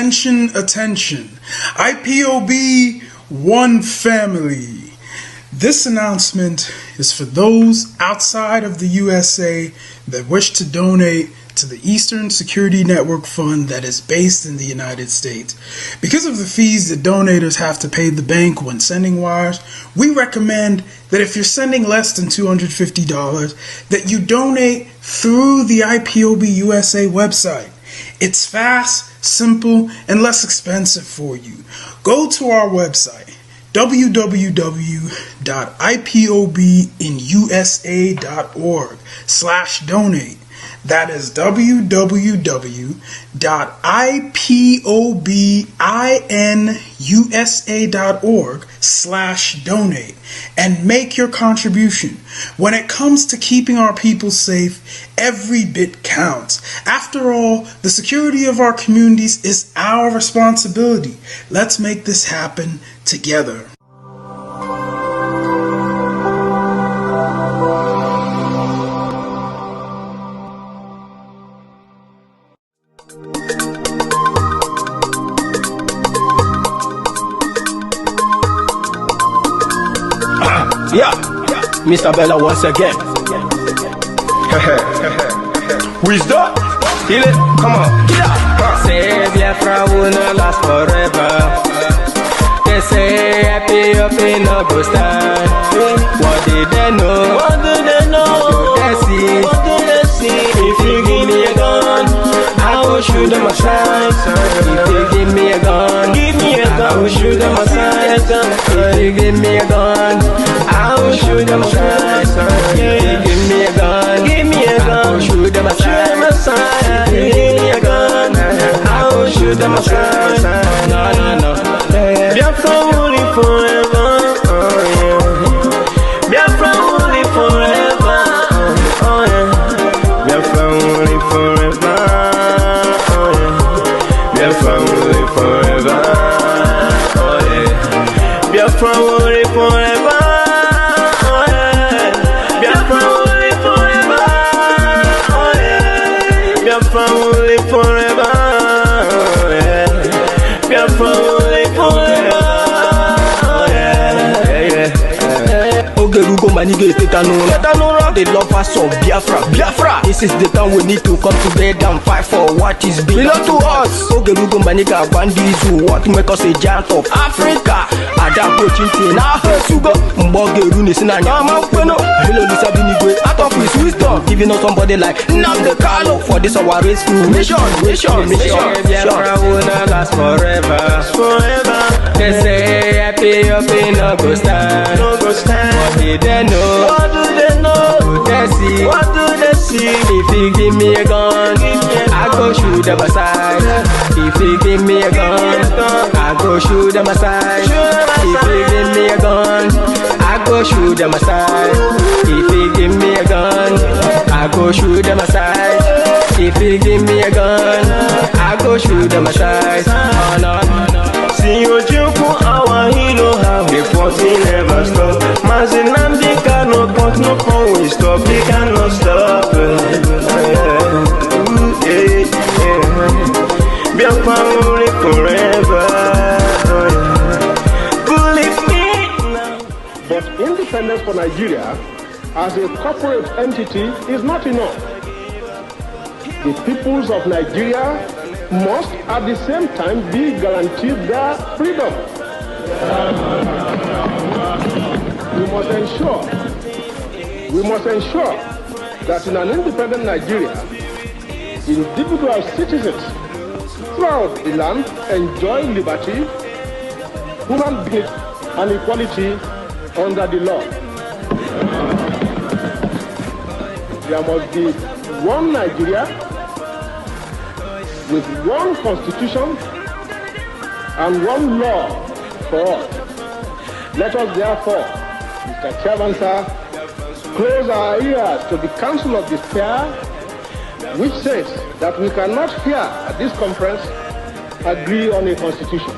Attention, attention. IPOB One Family. This announcement is for those outside of the USA that wish to donate to the Eastern Security Network Fund that is based in the United States. Because of the fees that donators have to pay the bank when sending wires, we recommend that if you're sending less than $250, that you donate through the IPOB USA website. It's fast, simple, and less expensive for you. Go to our website, www.ipobinusa.org/donate. That is www.ipobinusa.org/donate and make your contribution. When it comes to keeping our people safe, every bit counts. After all, the security of our communities is our responsibility. Let's make this happen together. Yeah, Mr. Bella once again. Wisdom, feel it, come on. Yeah. Say Biafra will not last forever. They say happy up in no go stand. What did they know? What do they know? What do they see? What do they see? If you give me a gun, I will shoot them aside. If you give me a gun, I will shoot them aside. If you give me a gun, I will shoot them aside. If you give me a gun, I will shoot them aside. If you give me a gun, I will shoot them aside. No. Biafra will live forever. Oh yeah. Biafra will live forever. Oh yeah. Biafra will live forever. Oh yeah. Biafra will live forever. Oh yeah. Biafra will live forever. Oh yeah. Biafra will live forever. Oh yeah. Biafra will live forever. Oh yeah. Biafra will live forever. Oh yeah. Ogerugo manige tetanura. The lovers of Biafra. This is the time we need to come together and fight for what is belong to us. Ogerugo maniga bandizu, what make us a giant of Africa. Ada approaching na Sugo. Mbogeru ni sina nyama kweno. Hello Lisa Binigwe, out of his wisdom, giving us somebody like Nnamdi Kanu for this our rescue mission. Biafra will not last forever. They say happy up in no go stand. What did they know? What do they know? What do they see? What do they see? If you give me a gun, I go shoot them aside. If you give me a gun, I go shoot them aside. If you give me a gun, I go shoot them aside. If you give me a gun, I go shoot them aside. If you give me a gun, I go shoot them aside. Oh no. See you jump our hero, how the fighting never stop. Nnamdi Kanu, but no phone we stop, he cannot stop. Biafra will live forever. Believe me now. But independence for Nigeria as a corporate entity is not enough. The peoples of Nigeria must at the same time be guaranteed their freedom. We must ensure that in an independent Nigeria, individual citizens throughout the land enjoy liberty, human dignity, and equality under the law. There must be one Nigeria with one constitution and one law for all. Let us therefore, Mr. Chairman, sir, close our ears to the Council of Despair, which says that we cannot here at this conference agree on a constitution.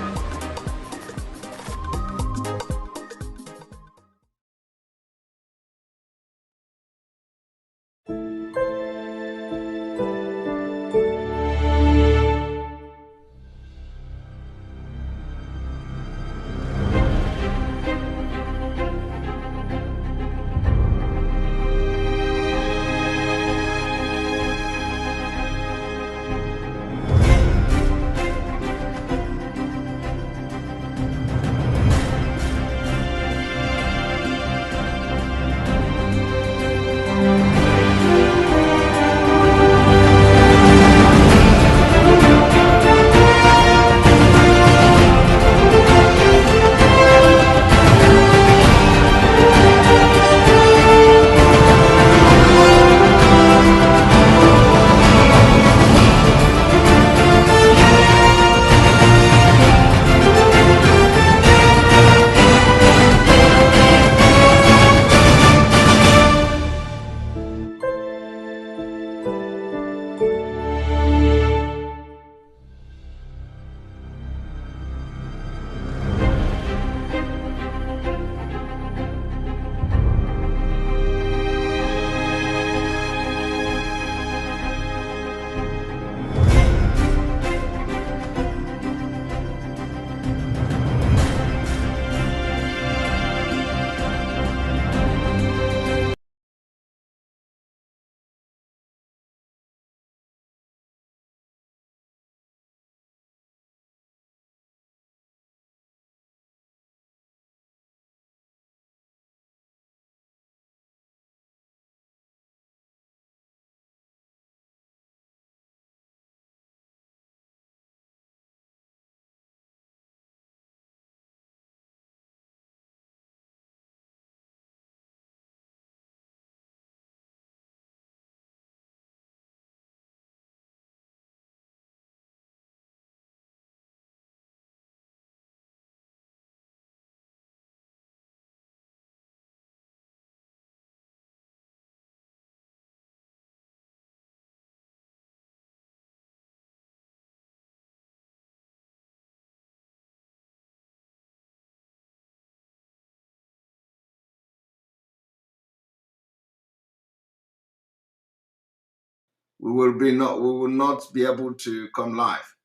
we will not be able to come live.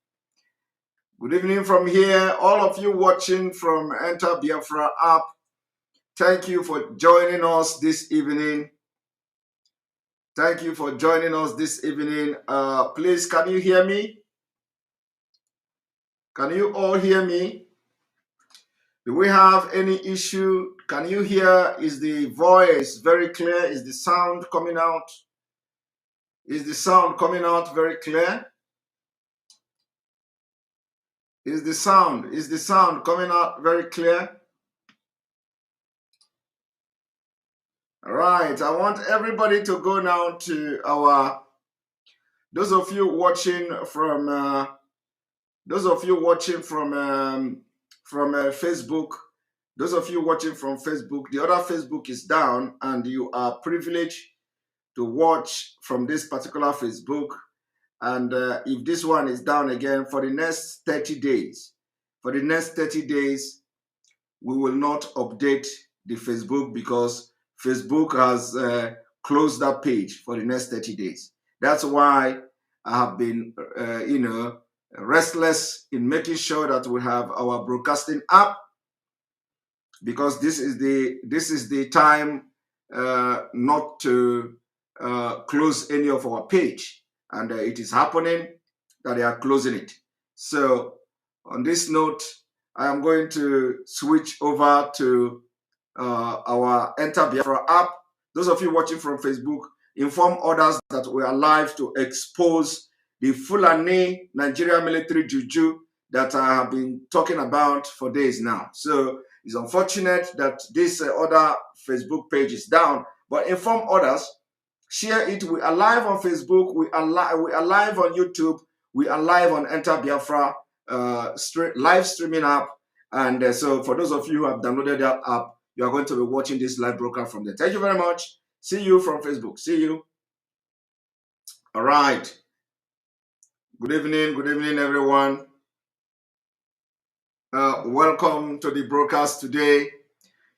Good evening from here, all of you watching from Enter Biafra app. Thank you for joining us this evening. Thank you for joining us this evening. Please, can you hear me? Can you all hear me? Do we have any issue? Can you hear? Is the voice very clear? Is the sound coming out? Is the sound coming out very clear? Is the sound coming out very clear? All right, I want everybody to go now to our, those of you watching from Facebook, those of you watching from Facebook, the other Facebook is down and you are privileged to watch from this particular Facebook. And if this one is down again for the next 30 days, we will not update the Facebook because Facebook has closed that page for the next 30 days. That's why I have been, restless in making sure that we have our broadcasting app, because this is the time not to close any of our page, and it is happening that they are closing it. So on this note, I am going to switch over to our Enter Biafra app. Those of you watching from Facebook, inform others that we are live to expose the Fulani Nigerian military juju that I have been talking about for days now. So it's unfortunate that this other Facebook page is down, but inform others, share it. We are live on Facebook, we are live on YouTube, we are live on Enter Biafra live streaming app. And so for those of you who have downloaded that app, you are going to be watching this live broadcast from there. Thank you very much. See you from Facebook. See you. All right. Good evening, everyone. Welcome to the broadcast today.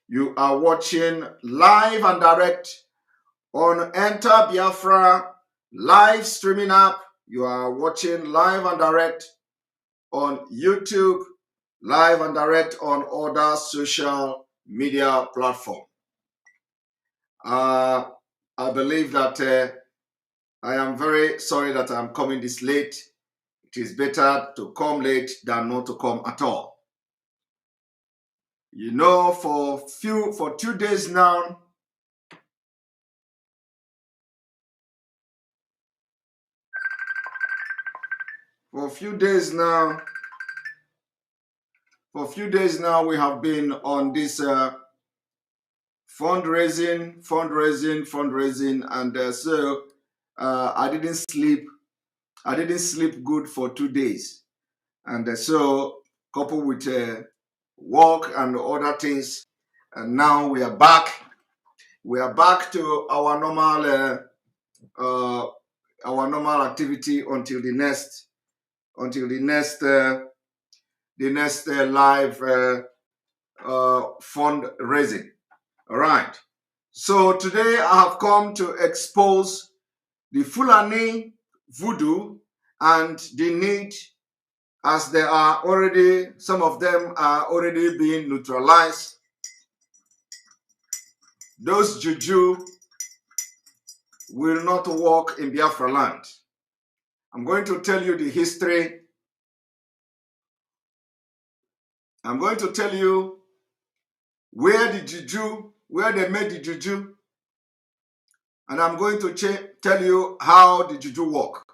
You are watching live and direct on Enter Biafra live streaming app. You are watching live and direct on YouTube, live and direct on other social media platform. I believe that I am very sorry that I'm coming this late. It is better to come late than not to come at all. You know, for 2 days now, for a few days now, we have been on this fundraising, and so I didn't sleep good for 2 days, and so coupled with work and other things, and now we are back. We are back to our normal activity until the next live fundraising. All right. So today I have come to expose the Fulani voodoo and the need, as they are already, some of them are already being neutralized. Those juju will not work in Biafra land. I'm going to tell you the history. I'm going to tell you where they made the juju, and I'm going to tell you how the juju work.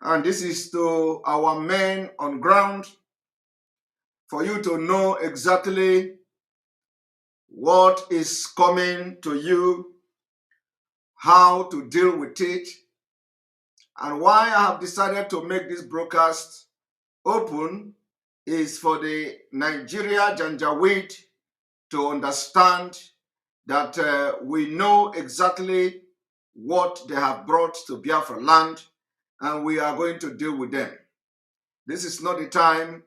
And this is to our men on ground, for you to know exactly what is coming to you, how to deal with it, and why I have decided to make this broadcast open is for the Nigeria Janjaweed to understand that we know exactly what they have brought to Biafra land, and we are going to deal with them. This is not the time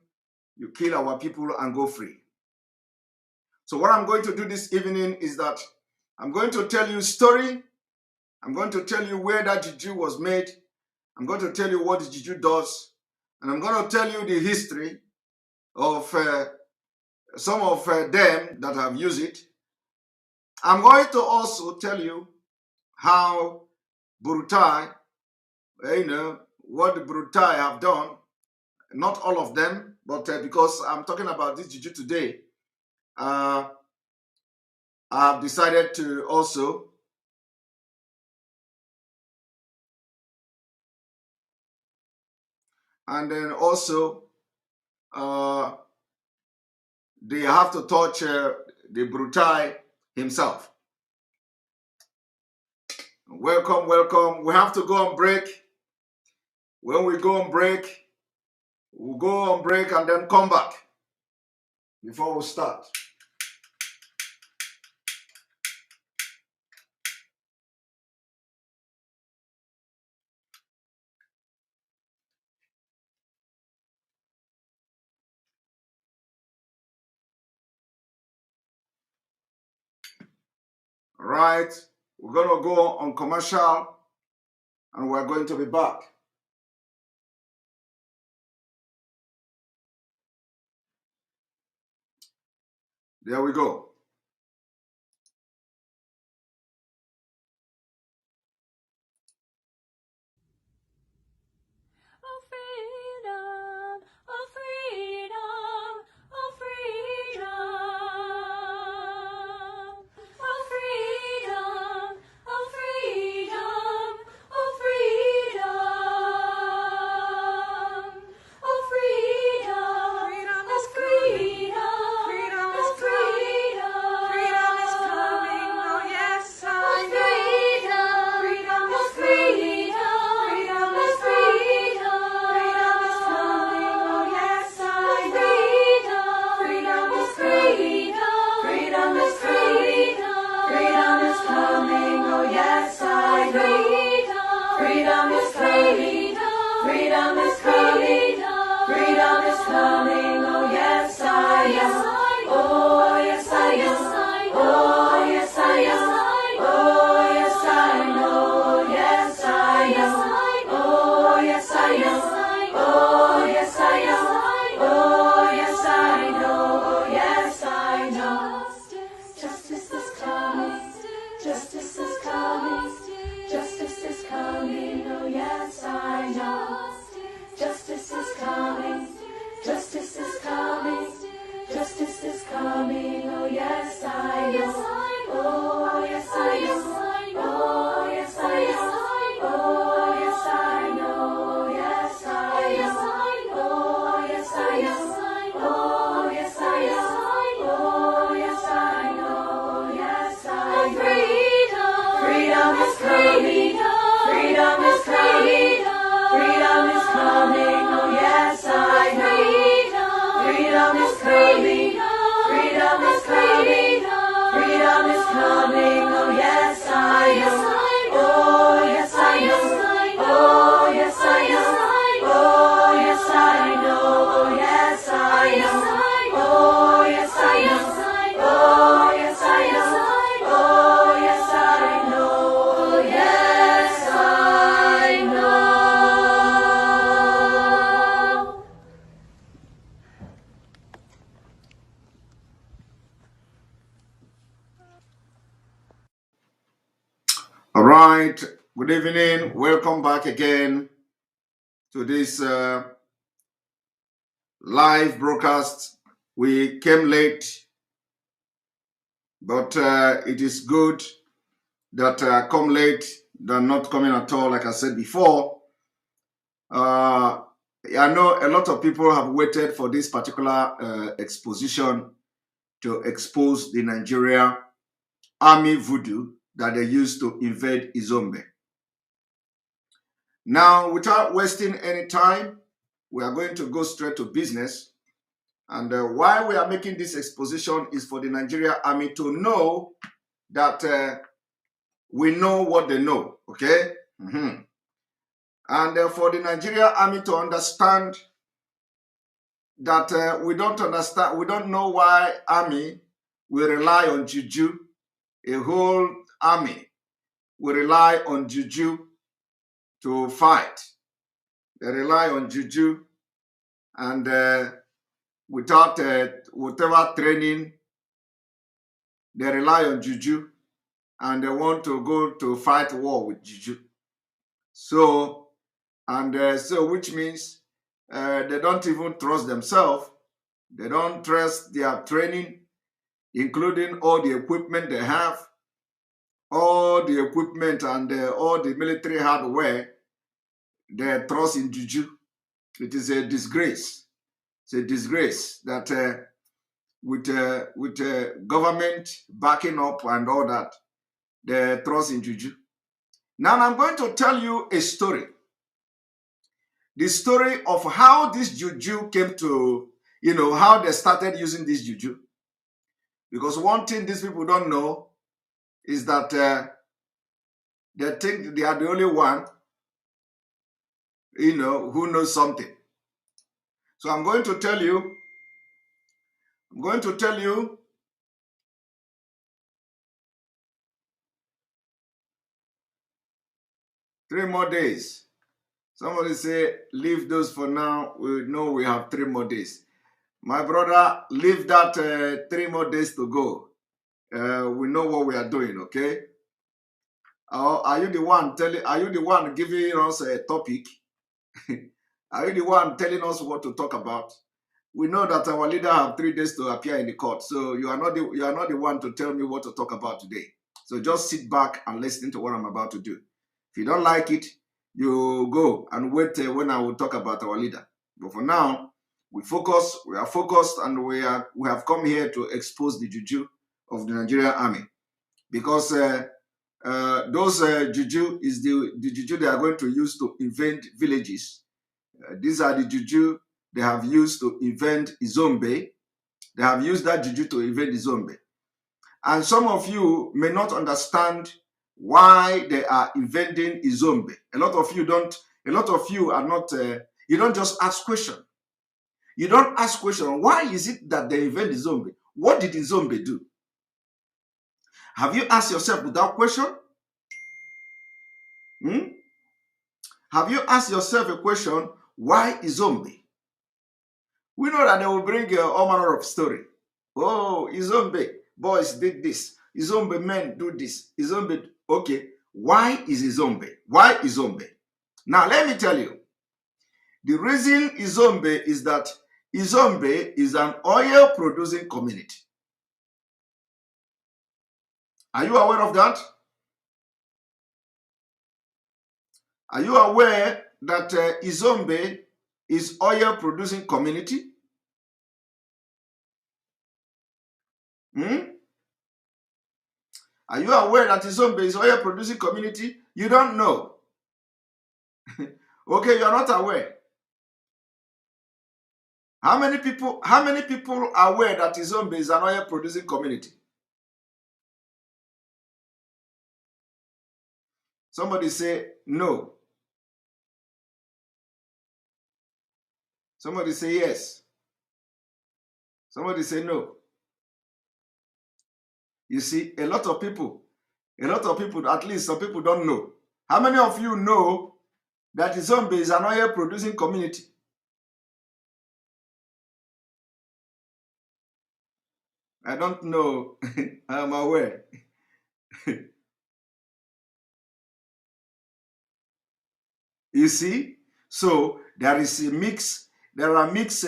you kill our people and go free. So what I'm going to do this evening is that I'm going to tell you a story I'm going to tell you where that juju was made. I'm going to tell you what the juju does. And I'm going to tell you the history of some of them that have used it. I'm going to also tell you how Burutai, what the Burutai have done. Not all of them, but because I'm talking about this juju today, I've decided to also and then also they have to touch the Brutai himself. Welcome, welcome. We have to go on break. When we go on break, we'll go on break and then come back before we start. All right, we're going to go on commercial and we're going to be back. There we go. Oh freedom, oh freedom, oh freedom, oh freedom, oh freedom, oh freedom, oh freedom, freedom is freedom, freedom is freedom, freedom is coming, oh yes I know, freedom is freedom, freedom is freedom, freedom is coming, oh yes I know, freedom is freedom, freedom is freedom, freedom is coming, oh yes I know, freedom is coming, freedom is coming, freedom is coming, oh yes I know, oh yes I know, oh yes I know, oh yes I know, yes I know, oh yes I know, oh yes I know, oh yes I know, yes I know. Justice is coming, justice is coming, justice is coming, oh yes I know. Justice is coming, justice is coming, justice is coming, oh yes I know. Oh yes I know, oh yes I know, oh yes I know, yes I know, oh yes I know, oh yes I know, oh yes I know, yes I know. Freedom is coming, freedom is coming, freedom is coming, oh yes I know. Freedom is coming, freedom is coming, freedom is coming, oh yes I know. Oh yes I know, oh yes I know, oh yes I know, oh yes I know, oh yes I know, oh yes I know, oh yes I know, yes I know. All right, good evening. Welcome back again to this live broadcast. We came late, but it is good that come late than not coming at all, like I said before. I know a lot of people have waited for this particular exposition to expose the Nigerian Army voodoo that they used to invade Izombe. Now, without wasting any time, we are going to go straight to business. And why we are making this exposition is for the Nigerian Army to know that we know what they know, okay? And for the Nigerian Army to understand that we don't know why Army will rely on juju, a whole army will rely on juju to fight. They rely on juju, and without whatever training, they rely on juju, and they want to go to fight war with juju. So, which means they don't even trust themselves. They don't trust their training, including all the equipment they have, all the equipment and all the military hardware. They trust in juju. It is a disgrace. It's a disgrace that with government backing up and all that, they trust in juju. Now I'm going to tell you a story. The story of how this juju came to, how they started using this juju. Because one thing these people don't know is that they think they are the only one, who knows something. So I'm going to tell you 3 more days. Somebody say, leave those for now. We know we have 3 more days. My brother, leave that 3 more days to go. We know what we are doing, okay? Are you the one giving us a topic? Are you the one telling us what to talk about? We know that our leader have 3 days to appear in the court, so you are not the one to tell me what to talk about today. So just sit back and listen to what I'm about to do. If you don't like it, you go and wait when I will talk about our leader. But for now, we are focused, and we have come here to expose the juju of the Nigerian Army, because those juju is the juju they are going to use to invade villages. These are the juju they have used to invade Izombe. They have used that juju to invade Izombe. And some of you may not understand why they are invading Izombe. A lot of you are not, you don't just ask question. You don't ask question, why is it that they invade Izombe? What did Izombe do? Have you asked yourself without question? Have you asked yourself a question, why Izombe? We know that they will bring all manner of story. Oh, Izombe boys did this. Izombe men do this. Izombe, okay. Why is Izombe? Why Izombe? Now, let me tell you. The reason Izombe is that Izombe is an oil-producing community. Are you aware of that? Are you aware that Izombe is oil-producing community? Are you aware that Izombe is oil-producing community? You don't know. Okay, you are not aware. How many people are aware that Izombe is an oil-producing community? Somebody say no. Somebody say yes. Somebody say no. You see, a lot of people, at least some people don't know. How many of you know that Izombe is an oil-producing community? I don't know. I am aware. You see, so there is a mix. There are mixed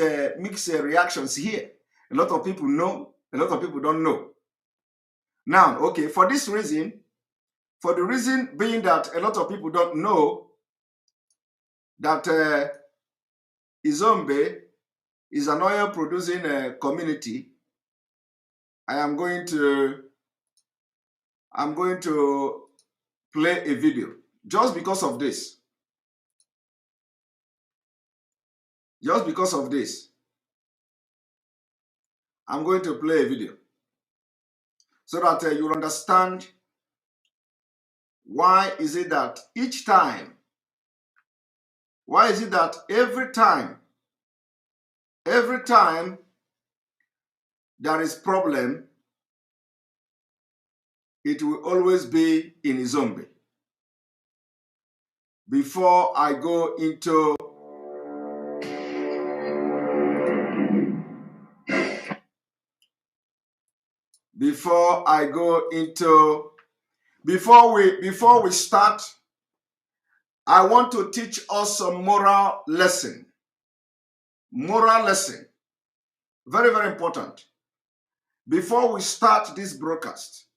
reactions here. A lot of people know. A lot of people don't know. Now, okay, for the reason being that a lot of people don't know that Izombe is an oil-producing community, I'm going to play a video just because of this. Just because of this, I'm going to play a video so that you'll understand why is it that every time there is problem, it will always be in Izombe. before I go into before we start, I want to teach us some moral lesson. Moral lesson. Very, very important. Before we start this broadcast,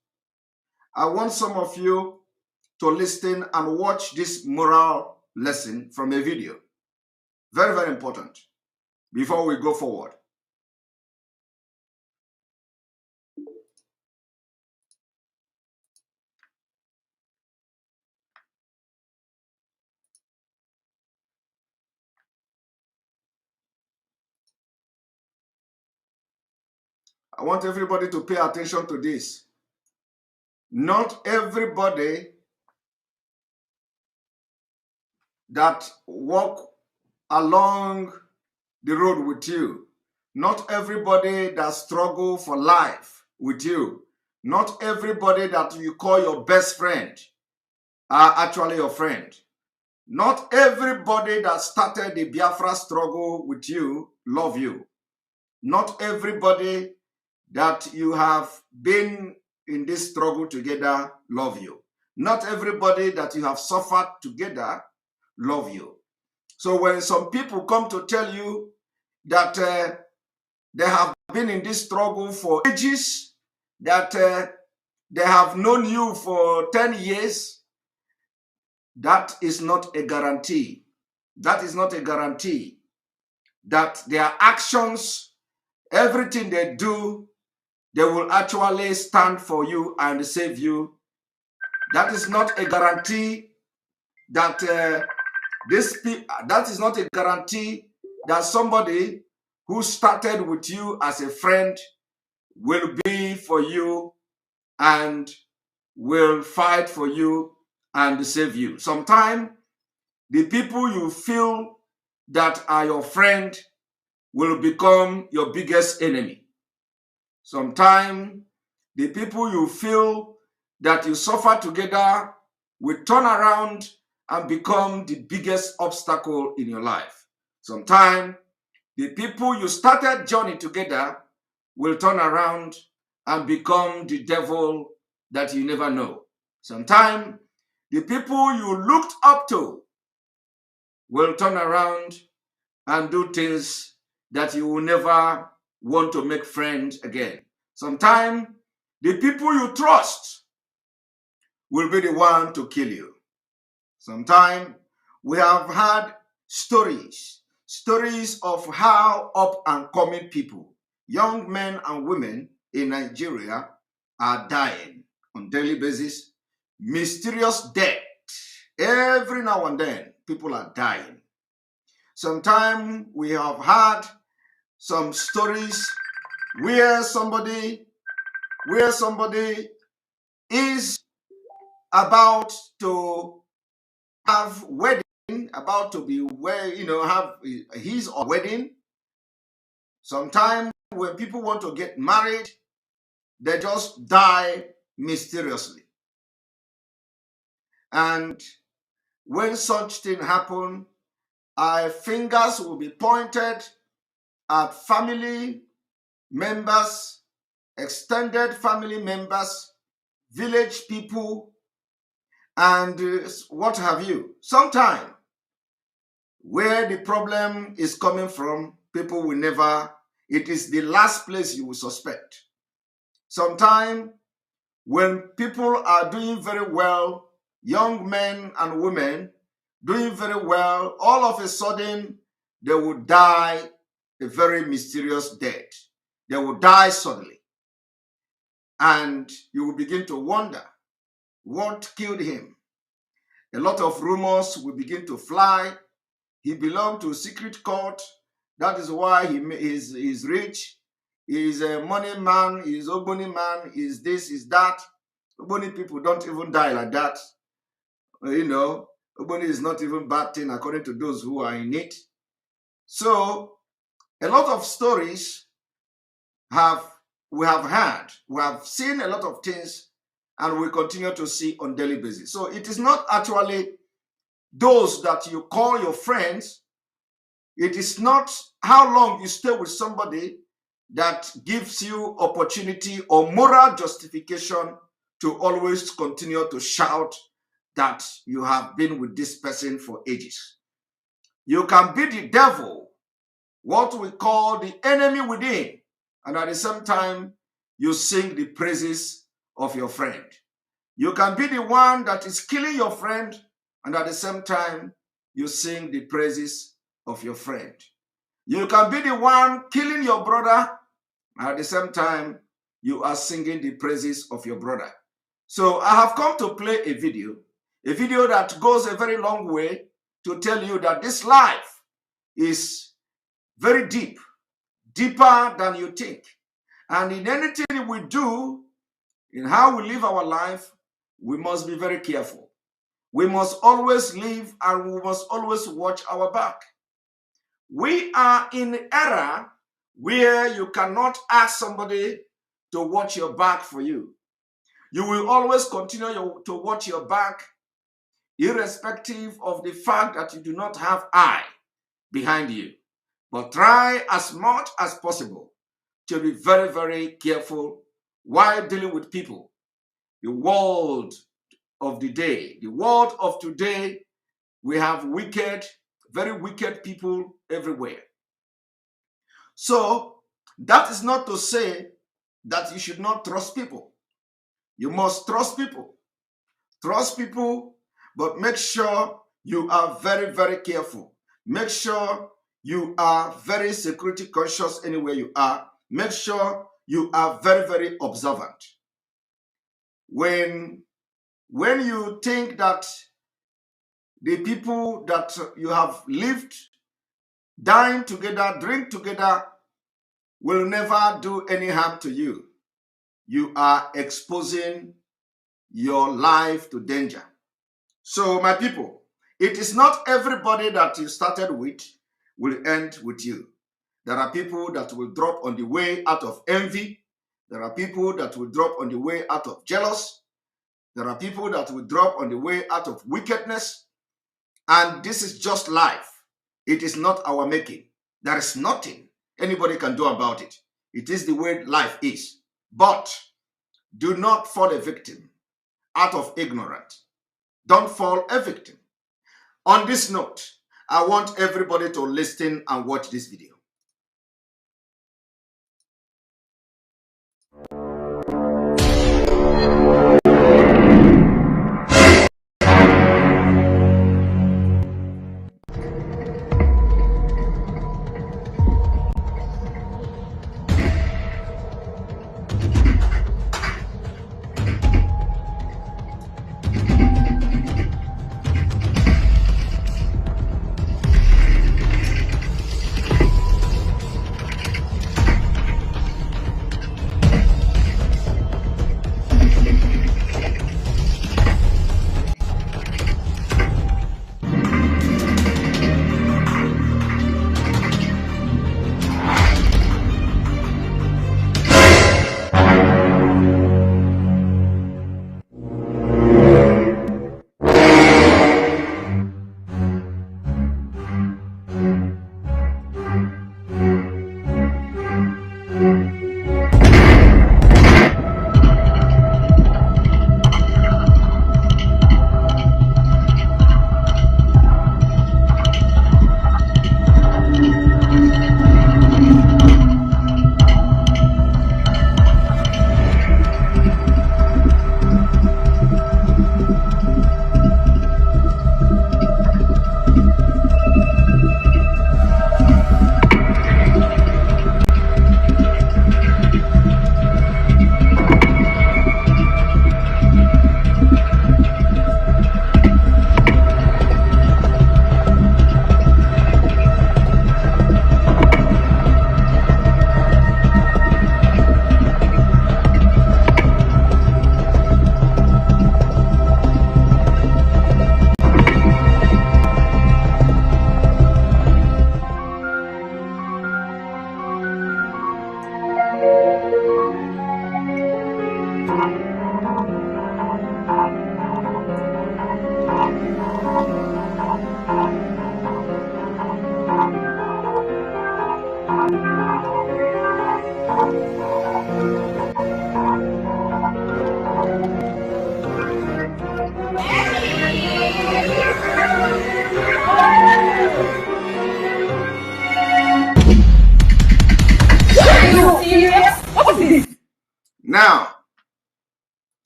I want some of you to listen and watch this moral lesson from a video. Very, very important. Before we go forward. I want everybody to pay attention to this. Not everybody that walk along the road with you, not everybody that struggle for life with you, not everybody that you call your best friend are actually your friend. Not everybody that started the Biafra struggle with you love you. Not everybody that you have been in this struggle together love you. Not everybody that you have suffered together love you. So when some people come to tell you that they have been in this struggle for ages, that they have known you for 10 years, that is not a guarantee. That is not a guarantee that their actions, everything they do, they will actually stand for you and save you. That is not a guarantee that that is not a guarantee that somebody who started with you as a friend will be for you and will fight for you and save you. Sometimes the people you feel that are your friend will become your biggest enemy. Sometimes the people you feel that you suffer together will turn around and become the biggest obstacle in your life. Sometimes the people you started journey together will turn around and become the devil that you never know. Sometimes the people you looked up to will turn around and do things that you will never want to make friends again. Sometimes the people you trust will be the one to kill you. Sometimes we have had stories of how up and coming people, young men and women in Nigeria, are dying on daily basis. Mysterious death. Every now and then, people are dying. Sometimes we have had some stories where somebody is about to have wedding, about to be have his or wedding. Sometimes when people want to get married, they just die mysteriously. And when such thing happen, our fingers will be pointed at family members, extended family members, village people, and what have you. Sometimes where the problem is coming from, people will never, it is the last place you will suspect. Sometimes when people are doing very well, young men and women doing very well, all of a sudden they will die a very mysterious death. They will die suddenly. And you will begin to wonder what killed him. A lot of rumors will begin to fly. He belonged to a secret court. That is why he's rich. He's a money man. He's Ogboni man. He's this, he's that. Ogboni people don't even die like that. Ogboni is not even bad thing according to those who are in it. So a lot of stories we have heard. We have seen a lot of things, and we continue to see on daily basis. So it is not actually those that you call your friends, it is not how long you stay with somebody that gives you opportunity or moral justification to always continue to shout that you have been with this person for ages. You can be the devil, what we call the enemy within, and at the same time, you sing the praises of your friend. You can be the one that is killing your friend, and at the same time, you sing the praises of your friend. You can be the one killing your brother, and at the same time, you are singing the praises of your brother. So I have come to play a video that goes a very long way to tell you that this life is very deep, deeper than you think. And in anything we do, in how we live our life, we must be very careful. We must always live and we must always watch our back. We are in an era where you cannot ask somebody to watch your back for you. You will always continue to watch your back, irrespective of the fact that you do not have eye behind you. But try as much as possible to be very, very careful while dealing with people. The world of the day, the world of today, we have wicked, very wicked people everywhere. So that is not to say that you should not trust people. You must trust people. Trust people, but make sure you are very, very careful. Make sure you are very security conscious anywhere you are. Make sure you are very, very observant. When you think that the people that you have lived, dine together, drink together, will never do any harm to you, you are exposing your life to danger. So, my people, it is not everybody that you started with will end with you. There are people that will drop on the way out of envy. There are people that will drop on the way out of jealous. There are people that will drop on the way out of wickedness. And this is just life. It is not our making. There is nothing anybody can do about it. It is the way life is. But do not fall a victim out of ignorance. Don't fall a victim. On this note, I want everybody to listen and watch this video.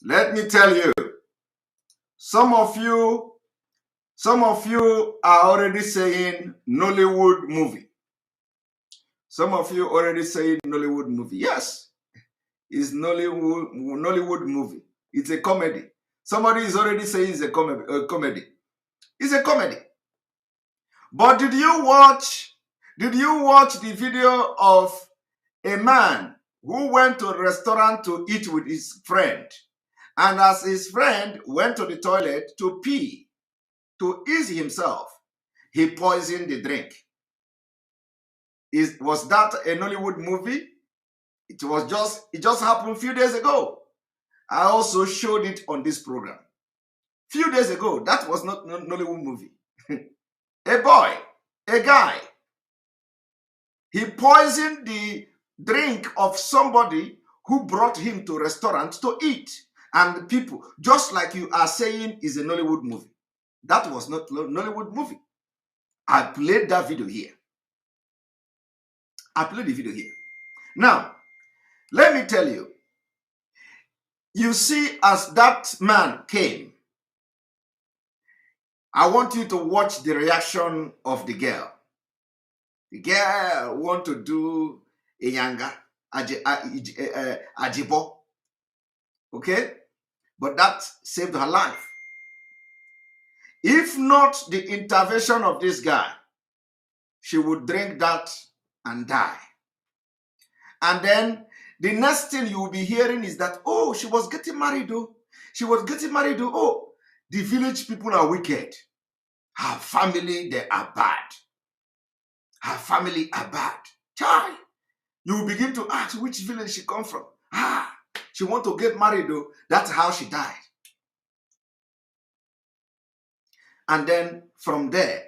Let me tell you, some of you are already saying Nollywood movie. Some of you already saying Nollywood movie. Yes, it's Nollywood movie. It's a comedy. Somebody is already saying it's a comedy. It's a comedy. But did you watch the video of a man who went to a restaurant to eat with his friend? And as his friend went to the toilet to pee, to ease himself, he poisoned the drink. Was that a Nollywood movie? It just happened a few days ago. I also showed it on this program. Few days ago, that was not Nollywood movie. A boy, a guy, he poisoned the drink of somebody who brought him to a restaurant to eat. And people, just like you are saying, is a Nollywood movie. That was not Nollywood movie. I played that video here. I played the video here. Now, let me tell you. You see, as that man came, I want you to watch the reaction of the girl. The girl want to do a yanga, ajibo. Okay? But that saved her life. If not the intervention of this guy, she would drink that and die. And then the next thing you will be hearing is that, oh, she was getting married, though. She was getting married, though. Oh, the village people are wicked. Her family, they are bad. Her family are bad. Child, you will begin to ask which village she come from. Ah, she want to get married, though. That's how she died. And then from there,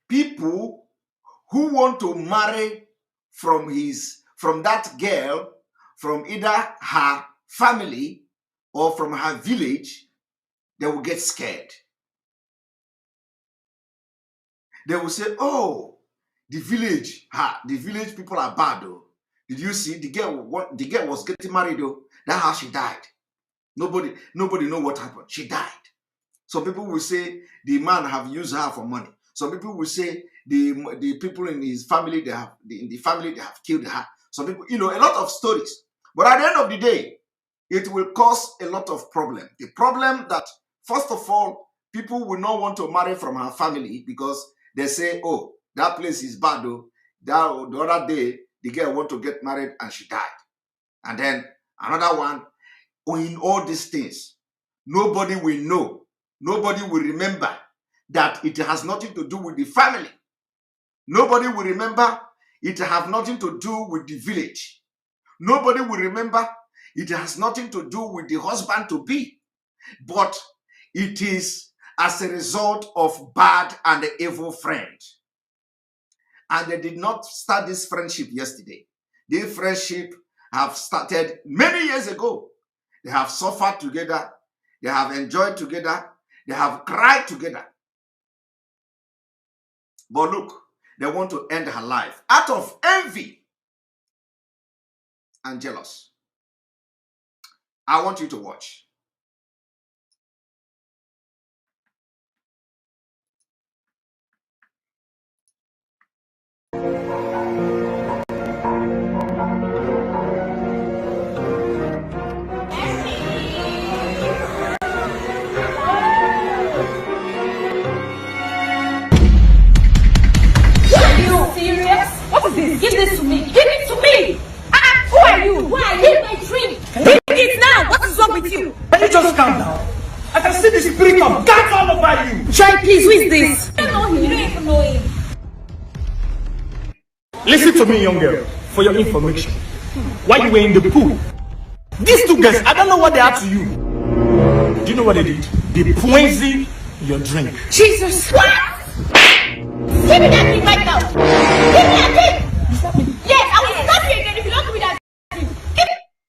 people who want to marry from that girl, from either her family or from her village, they will get scared. They will say, oh, the village people are bad, though. Did you see the girl was getting married, though? That's how she died. Nobody know what happened. She died. Some people will say the man have used her for money. Some people will say the people in his family, they have killed her. Some people, a lot of stories. But at the end of the day, it will cause a lot of problem. The problem that, first of all, people will not want to marry from her family because they say, oh, that place is bad, though. The other day, the girl want to get married and she died. And then another one, in all these things, nobody will know. Nobody will remember that it has nothing to do with the family. Nobody will remember it has nothing to do with the village. Nobody will remember it has nothing to do with the husband-to-be. But it is as a result of bad and evil friend. And they did not start this friendship yesterday. This friendship have started many years ago. They have suffered together. They have enjoyed together. They have cried together. But look, they want to end her life out of envy and jealous. I want you to watch. Give this to me. Give it to me. Who are you? Who are you? My drink. Drink it now. What is wrong with you? Can you just calm down? I can see the spirit of God all over you. Try, please. Who is this? I don't know him. You don't even know him. Listen to me, young girl, for your information. While you were in the pool, these two guys, I don't know what they are to you. Do you know what they did? They poisoned your drink. Jesus. What? Give me that thing right now. Give me that thing. Yes, I will stop you again if you don't give me that thing.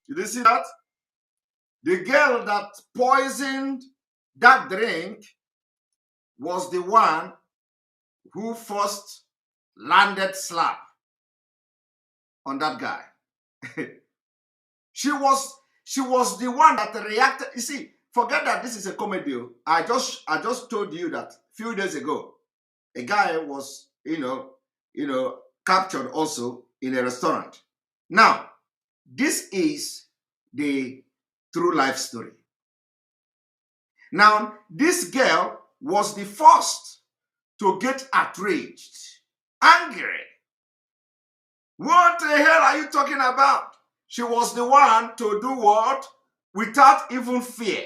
Did you see that? The girl that poisoned that drink was the one who first landed slap on that guy. She was she was the one that reacted. You see, forget that this is a comedy. I just told you that a few days ago, a guy was, captured also in a restaurant. Now, this is the true life story. Now, this girl was the first to get outraged, angry. What the hell are you talking about? She was the one to do what? Without even fear.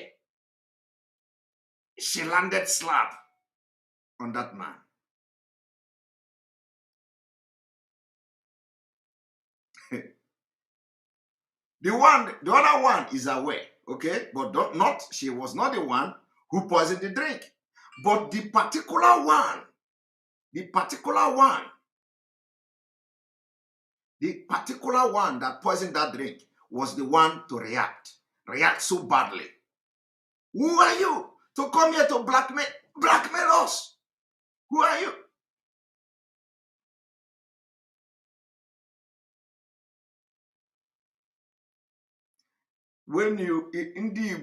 She landed slap on that man. The other one is aware, okay? But she was not the one who poisoned the drink. But the particular one that poisoned that drink was the one to react so badly. Who are you to come here to blackmail us? Who are you? When you in the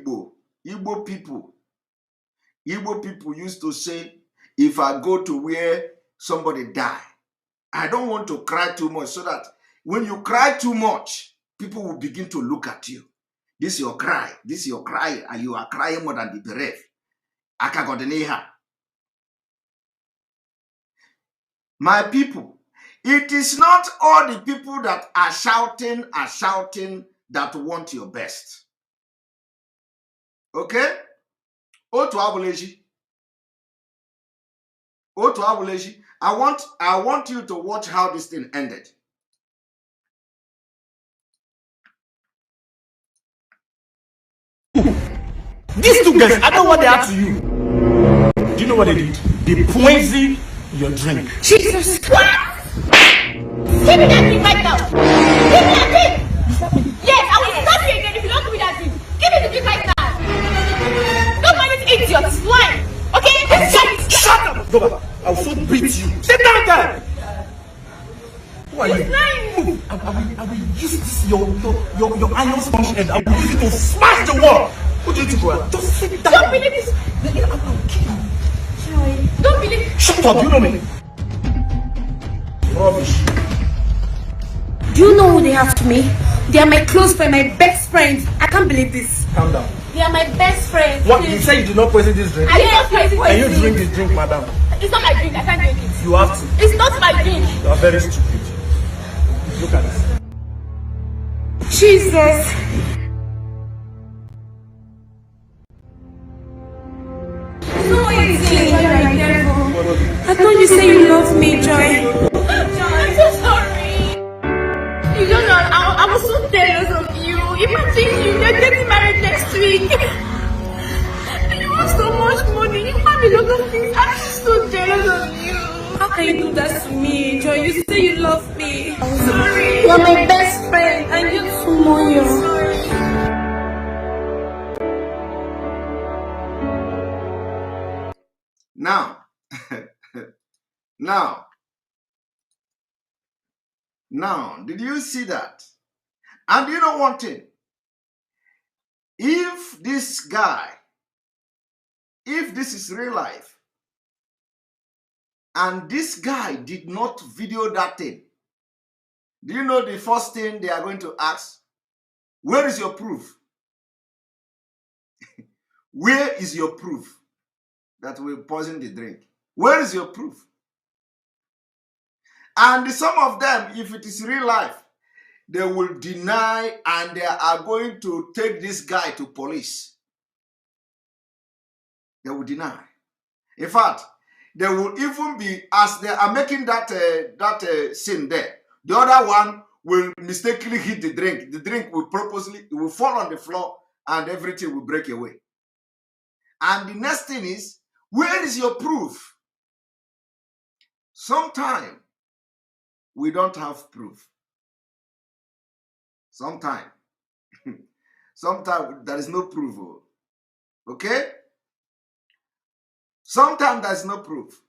Igbo people used to say, if I go to where somebody die, I don't want to cry too much, so that when you cry too much, people will begin to look at you. This is your cry, and you are crying more than the bereaved. Akagodeneha. My people, it is not all the people that are shouting that want your best. Okay? Otu abuleji. I want you to watch how this thing ended. These two guys, I know what they are to you. Do you know what they did? They poisoned your drink. Jesus Christ! Give me that drink right now! Give me that drink! Yes, I will stop you again if you don't give me that drink. Give me the drink right now! Don't mind this idiot, it's lying! Okay? Shut up! Go back. I'll so beat you. Sit down there! Who are you? Move. I will use this, your iron sponge and I will use it to smash the wall. What do you think, bro? Just sit down. Don't believe this! I will kill you. Don't believe. Shut up, you know me. Rubbish. Do you know who they have to me? They are my close friend, my best friends. I can't believe this. Calm down. They are my best friends. What? You say you did not poison this drink? I did not poison Can you drink this drink, madam? It's not my drink. I can't drink it. You have to. It's not my drink. You are very stupid. Look at this. Jesus. No, it's I thought you said you love me, Joy. I'm so sorry. You don't know, I was so jealous of you. Imagine you're getting married next week. And you have so much money. You have a lot of things. I'm just so jealous of you. How can you do that to me, Joy? You say you love me. I'm sorry. You're my best friend. And you're so loyal. Sorry. Now, did you see that? And you know one thing? If this is real life, and this guy did not video that thing, do you know the first thing they are going to ask? Where is your proof? Where is your proof that we poisoned the drink? Where is your proof? And some of them, if it is real life, they will deny and they are going to take this guy to police. They will deny. In fact, they will even be, as they are making that scene there, the other one will mistakenly hit the drink. The drink will it will fall on the floor and everything will break away. And the next thing is, where is your proof? Sometimes we don't have proof. Sometimes there is no proof. Okay? Sometimes there is no proof.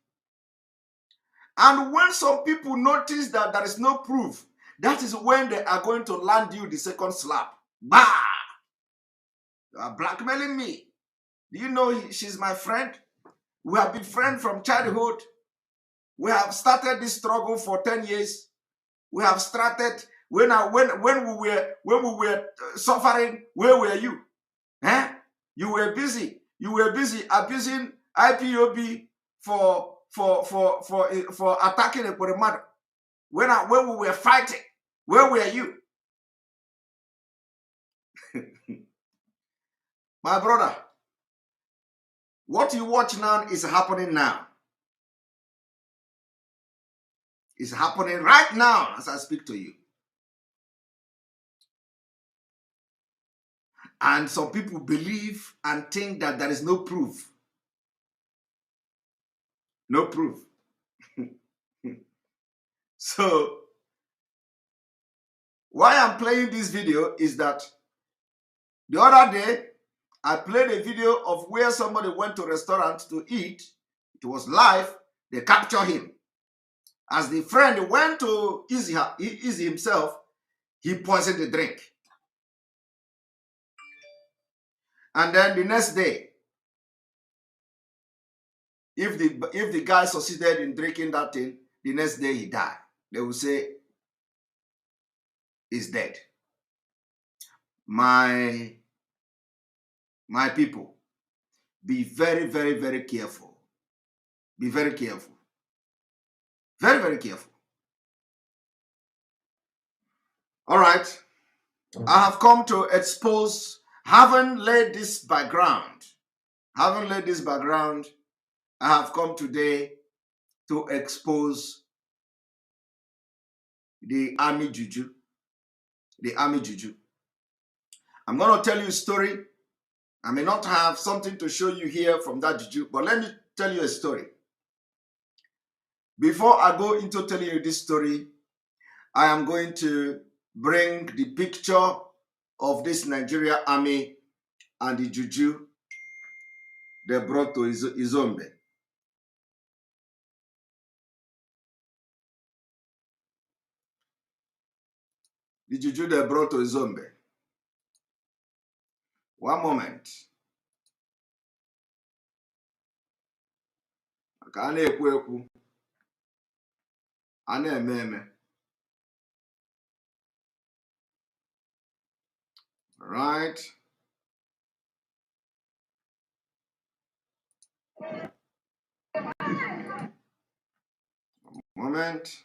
And when some people notice that there is no proof, that is when they are going to land you the second slap. Bah! blackmailing me. Do you know she's my friend? We have been friends from childhood. We have started this struggle for 10 years. We have started when we were suffering. Where were you? Eh? You were busy. You were busy abusing IPOB for attacking a Ekpa. When we were fighting, where were you? My brother, what you watch now is happening now. It's happening right now as I speak to you. And some people believe and think that there is no proof. No proof. So, why I'm playing this video is that the other day, I played a video of where somebody went to a restaurant to eat. It was live. They captured him. As the friend went to ease himself, he poisoned the drink. And then the next day, if the guy succeeded in drinking that thing, the next day he died. They will say he's dead. My people, be very, very, very careful. Be very careful. Very, very careful. All right. I have come to expose, having laid this background, I have come today to expose the army juju. The army juju. I'm going to tell you a story. I may not have something to show you here from that juju, but let me tell you a story. Before I go into telling you this story, I am going to bring the picture of this Nigerian army and the juju they brought to Izombe. The juju they brought to Izombe. One moment. Right. Moment.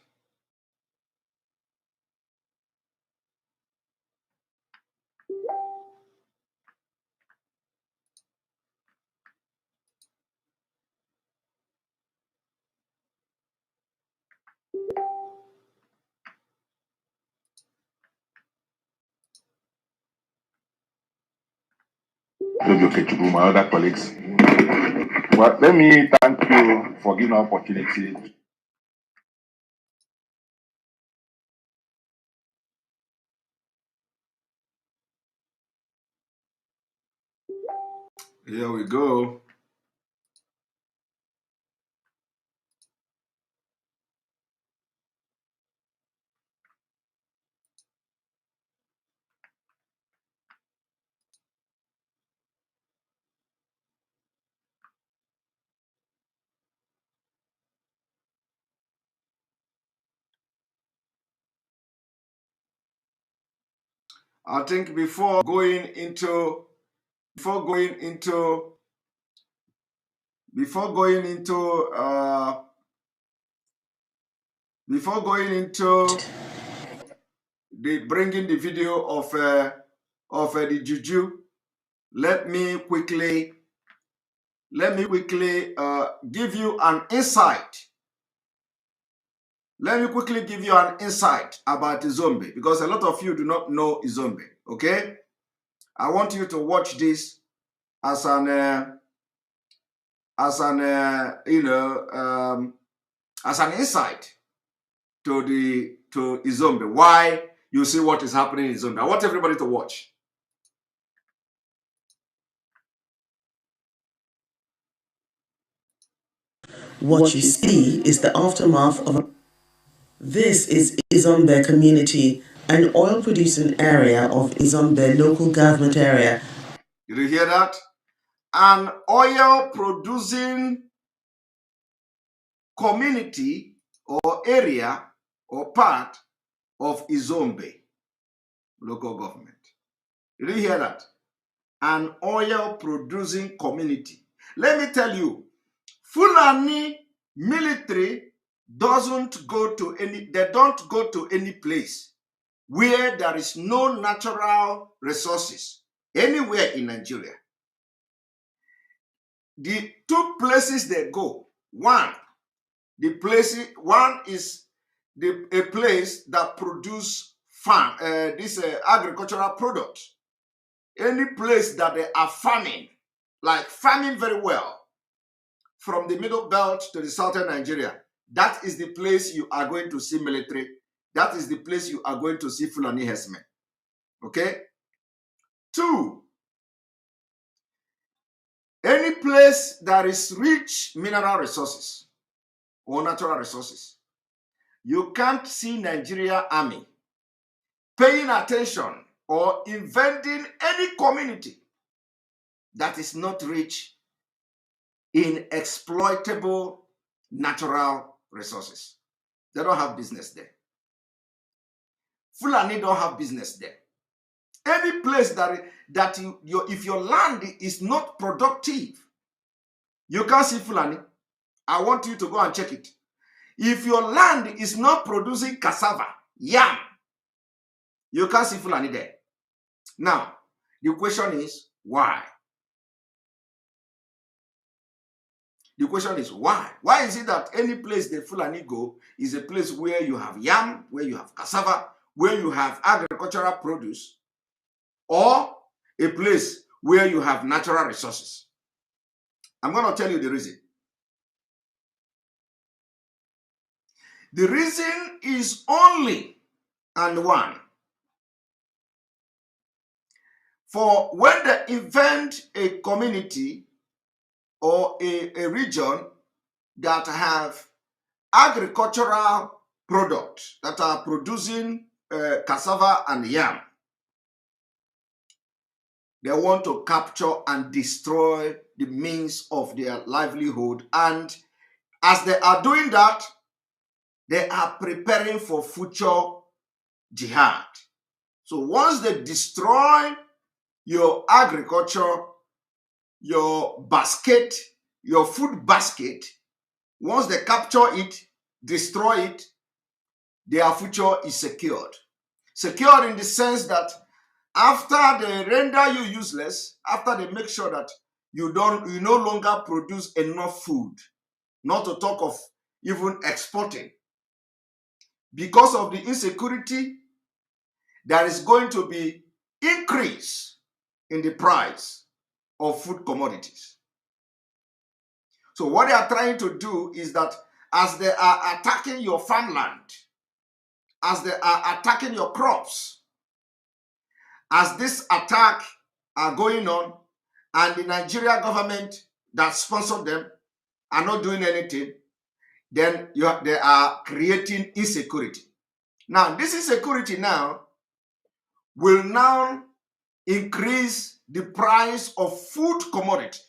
My other colleagues. But let me thank you for giving the opportunity. Here we go. I think before going into the bringing the video of the juju, let me quickly give you an insight. Let me quickly give you an insight about Izombe, because a lot of you do not know Izombe. Okay, I want you to watch this as an insight to Izombe. Why you see what is happening in Izombe. I want everybody to watch. What you see is the aftermath of. This is Izombe community, an oil-producing area of Izombe local government area. Did you hear that? An oil producing community or area or part of Izombe local government. Did you hear that? An oil producing community. Let me tell you, Fulani military doesn't go to any, they don't go to any place where there is no natural resources anywhere in Nigeria. The two places they go, one is a place that produce farm, agricultural product. Any place that they are farming, like farming very well, from the middle belt to the southern Nigeria, that is the place you are going to see military. That is the place you are going to see Fulani herdsmen. Okay? 2, any place that is rich mineral resources or natural resources, you can't see Nigerian Army paying attention or inventing any community that is not rich in exploitable natural resources. They don't have business there. Fulani don't have business there. Any place if your land is not productive, you can't see Fulani. I want you to go and check it. If your land is not producing cassava, yam, you can't see Fulani there. Now, the question is, why? The question is, why? Why is it that any place the Fulani go is a place where you have yam, where you have cassava, where you have agricultural produce, or a place where you have natural resources? I'm going to tell you the reason. The reason is only and one. For when they invent a community or a region that have agricultural products that are producing cassava and yam, they want to capture and destroy the means of their livelihood. And as they are doing that, they are preparing for future jihad. So once they destroy your agriculture, your basket, your food basket, once they capture it, destroy it, their future is secured. Secured in the sense that after they render you useless, after they make sure that you no longer produce enough food, not to talk of even exporting, because of the insecurity, there is going to be increase in the price of food commodities. So what they are trying to do is that as they are attacking your farmland, as they are attacking your crops, as this attack are going on, and the Nigerian government that sponsored them are not doing anything, then they are creating insecurity. Now, this insecurity now will now increase the price of food commodity.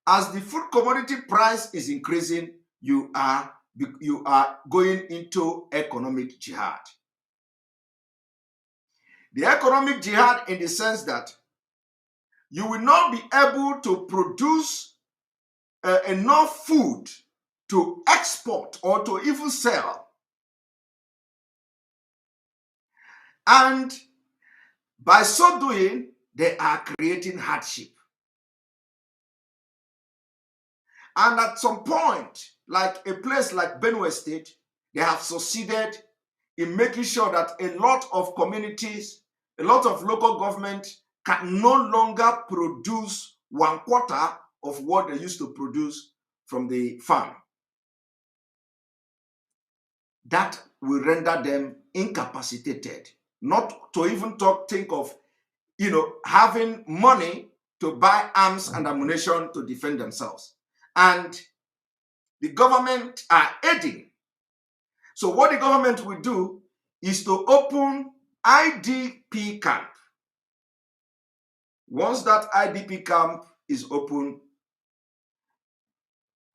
As the food commodity price is increasing, you are going into economic jihad. The economic jihad in the sense that you will not be able to produce enough food to export or to even sell. And by so doing, they are creating hardship. And at some point, like a place like Benue State, they have succeeded in making sure that a lot of communities, a lot of local government can no longer produce 1/4 of what they used to produce from the farm. That will render them incapacitated, not to even think of, having money to buy arms and ammunition to defend themselves. And the government are aiding. So what the government will do is to open IDP camp. Once that IDP camp is open,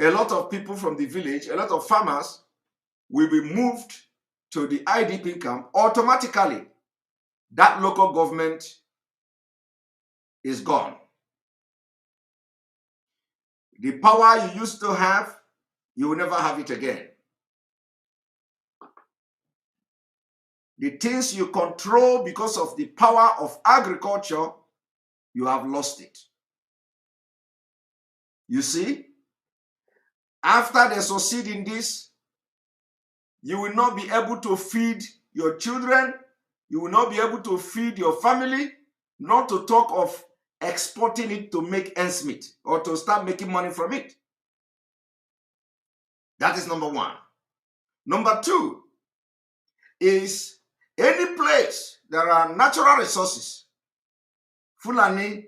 a lot of people from the village, a lot of farmers will be moved to the IDP camp. Automatically, that local government is gone. The power you used to have, you will never have it again. The things you control because of the power of agriculture, you have lost it. You see, after they succeed in this, you will not be able to feed your children, you will not be able to feed your family, not to talk of exporting it to make ends meet or to start making money from it. That is number one. Number two is any place there are natural resources, Fulani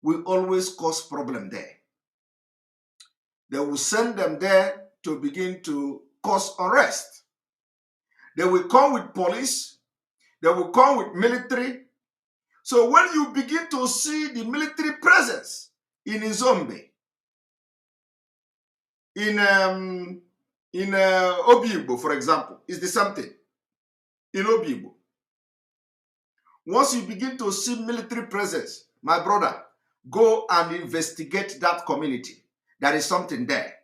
will always cause problem there. They will send them there to begin to cause unrest. They will come with police. They will come with military. So when you begin to see the military presence in Izombe, in Obibo, for example, is the same thing. In Obibo, once you begin to see military presence, my brother, go and investigate that community. There is something there.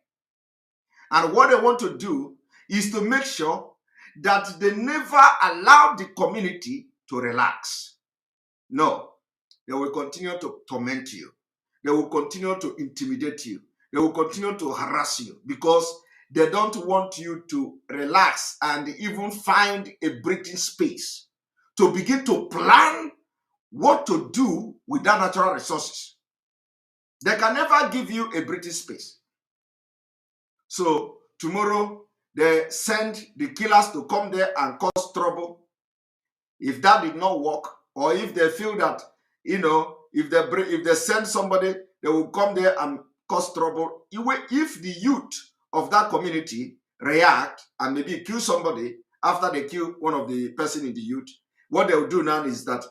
And what they want to do is to make sure that they never allow the community to relax. No, they will continue to torment you. They will continue to intimidate you. They will continue to harass you because they don't want you to relax and even find a breathing space to begin to plan what to do with that natural resources. They can never give you a breathing space. So tomorrow they send the killers to come there and cause trouble. If that did not work, or if they feel that, if they send somebody, they will come there and cause trouble. If the youth of that community react and maybe kill somebody after they kill one of the person in the youth, what they will do now is that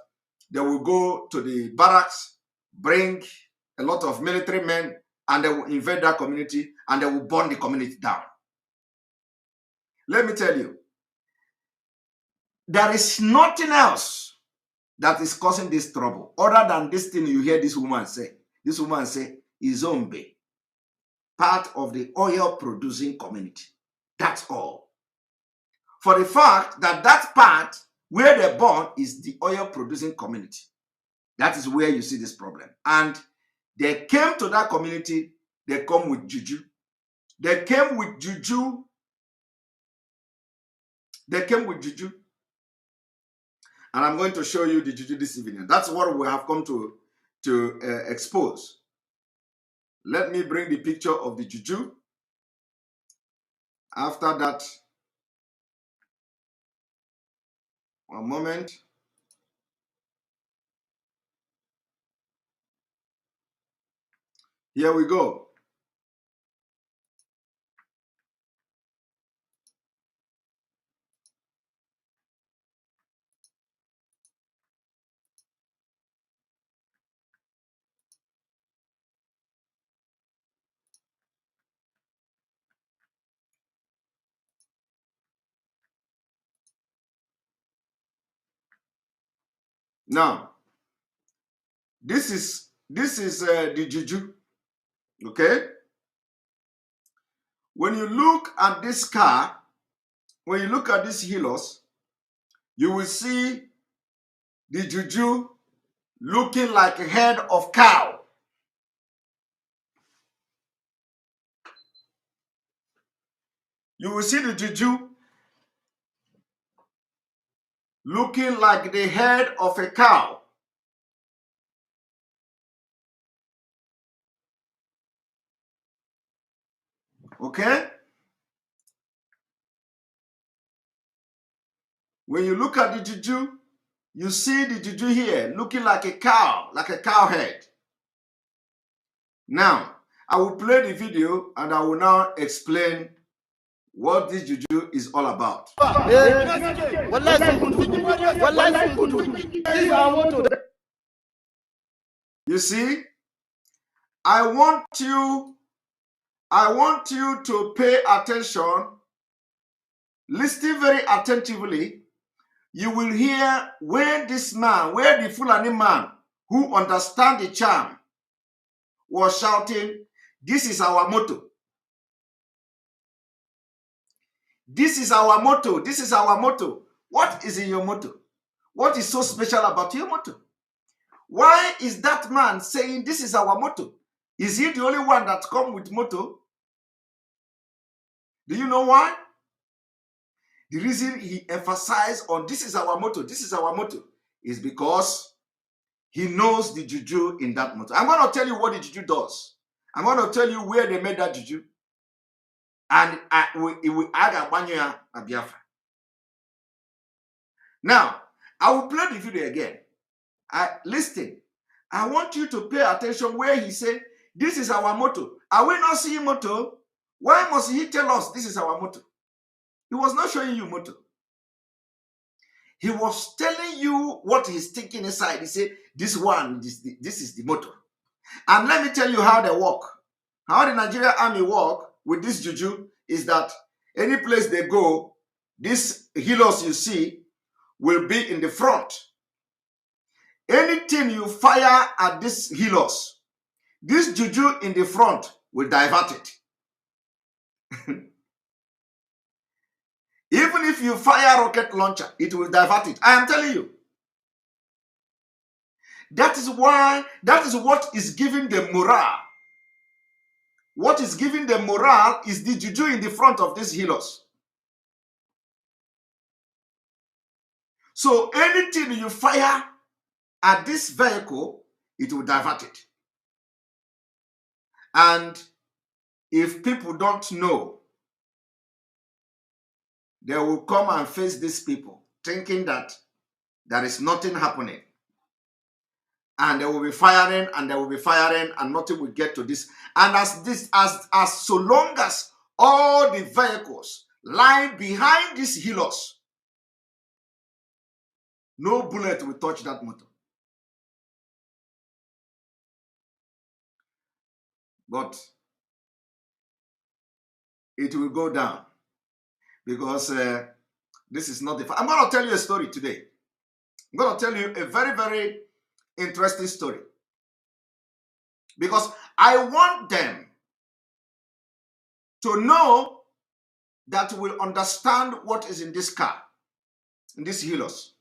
they will go to the barracks, bring a lot of military men, and they will invade that community and they will burn the community down. Let me tell you, there is nothing else that is causing this trouble other than this thing you hear this woman say. This woman say, Izombe, part of the oil producing community. That's all. For the fact that that part where they're born is the oil producing community. That is where you see this problem. And they came to that community, they come with juju. They came with juju. They came with juju. And I'm going to show you the juju this evening. That's what we have come to expose. Let me bring the picture of the juju. After that, one moment. Here we go. Now, this is the juju. Okay. When you look at this car, when you look at this helos, you will see the juju looking like a head of cow. You will see the juju looking like the head of a cow. Okay? When you look at the juju, you see the juju here looking like a cow head. Now, I will play the video and I will now explain what this juju is all about. You see, I want you to pay attention. Listen very attentively. You will hear where the Fulani man who understands the charm was shouting, "This is our motto. This is our motto. This is our motto." What is in your motto? What is so special about your motto? Why is that man saying this is our motto? Is he the only one that come with motto? Do you know why? The reason he emphasized on this is our motto, this is our motto, is because he knows the juju in that motto. I'm going to tell you what the juju does. I'm going to tell you where they made that juju. And it will add a banyo a Biafra. Now, I will play the video again. Listen. I want you to pay attention where he said, this is our motto. Are we not seeing motto? Why must he tell us this is our motto? He was not showing you motto. He was telling you what he's thinking inside. He said, this is the motto. And let me tell you how they work. How the Nigerian Army work with this juju is that any place they go, these healers you see will be in the front. Anything you fire at these healers, this juju in the front will divert it. Even if you fire rocket launcher, it will divert it. I am telling you. That is what is giving the morale. What is giving the morale is the juju in the front of these healers. So anything you fire at this vehicle, it will divert it. And if people don't know, they will come and face these people thinking that there is nothing happening. And they will be firing and they will be firing and nothing will get to this. And as so long as all the vehicles lie behind these healers, no bullet will touch that motor. But it will go down because this is not the... I'm going to tell you a story today. I'm going to tell you a very, very interesting story. Because I want them to know that will understand what is in this car, in these healers.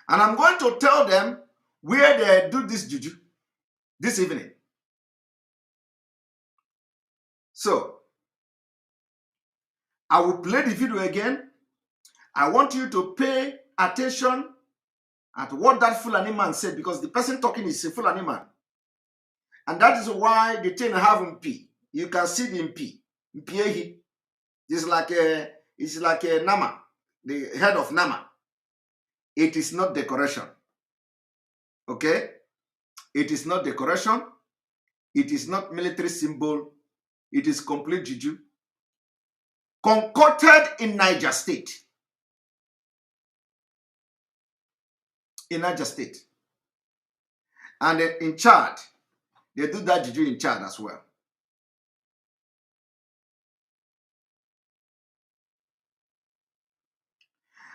And I'm going to tell them where they do this juju this evening. So, I will play the video again. I want you to pay attention at what that Fulani man said, because the person talking is a Fulani man. And that is why the thing have MP. You can see the MP. MP. It's like a Nama, the head of Nama. It is not decoration. Okay? It is not decoration. It is not military symbol. It is complete juju. Concocted in Niger State. In Niger State. And in Chad, they do that juju in Chad as well.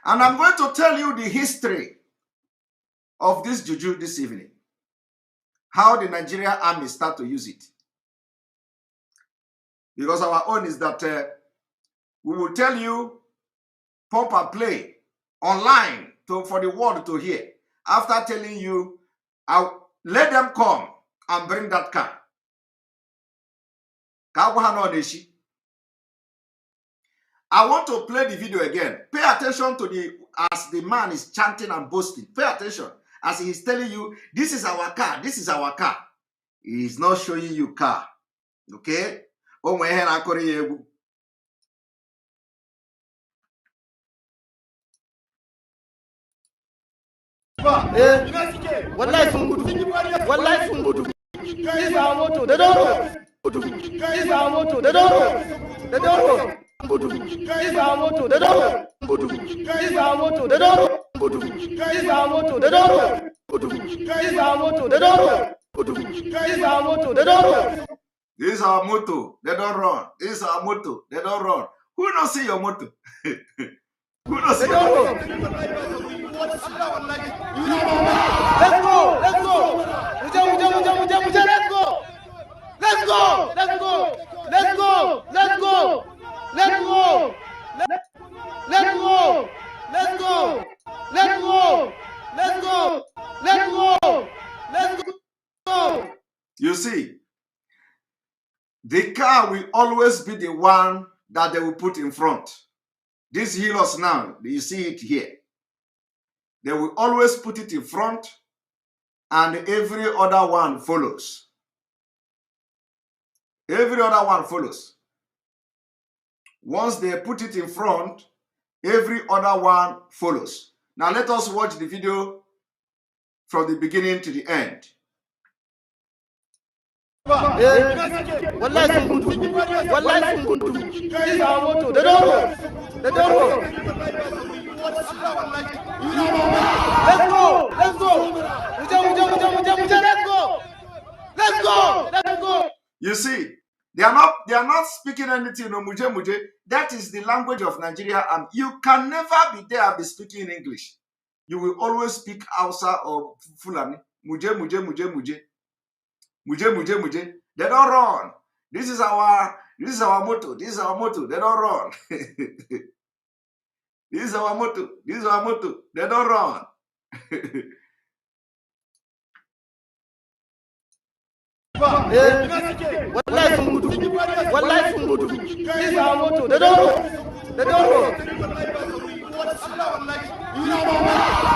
And I'm going to tell you the history of this juju this evening. How the Nigerian Army start to use it. Because our own is that we will tell you, pump and play online for the world to hear. After telling you, let them come and bring that car. I want to play the video again. Pay attention to as the man is chanting and boasting. Pay attention as he is telling you, this is our car, this is our car. He is not showing you car. Okay? Wallahi sun gudu. Wallahi sun gudu. This is our motto. They don't know. This is our motto. They don't know. They don't know. This is our motto. They don't know. This is our motto. They don't know. This is our motto. They don't know. This is our motto. They don't know. This is our motto. They don't run. This is our motto. They don't run. This is our motto. They don't run. Who don't see your motto? Who don't see your motto? Let's go. Let's go. Let's go. Let's go. Let's go. Let's go. Let's go. Let's go. Let's go. Let's go. Let's go. Let's go. Let's go. Let's go. You see, the car will always be the one that they will put in front. These healers now, you see it here. They will always put it in front and every other one follows. Every other one follows. Once they put it in front, every other one follows. Now let us watch the video from the beginning to the end. Wallahi sun gudu. Wallahi sun gudu. This is our motto. They don't know. They don't know. Let's go. Let's go. Let's go. Let's go. Let's go. You see, they are not speaking anything no muje muje. That is the language of Nigeria, and you can never be there and be speaking English. You will always speak Hausa or Fulani. Muje muje muje muje. Muje muje muje. They don't run. This is our motto. This is our motto. They don't run. This is our motto. This is our motto. They don't run. Wallahi sun gudu. Wallahi sun gudu. This is our motto. They don't know. They don't know.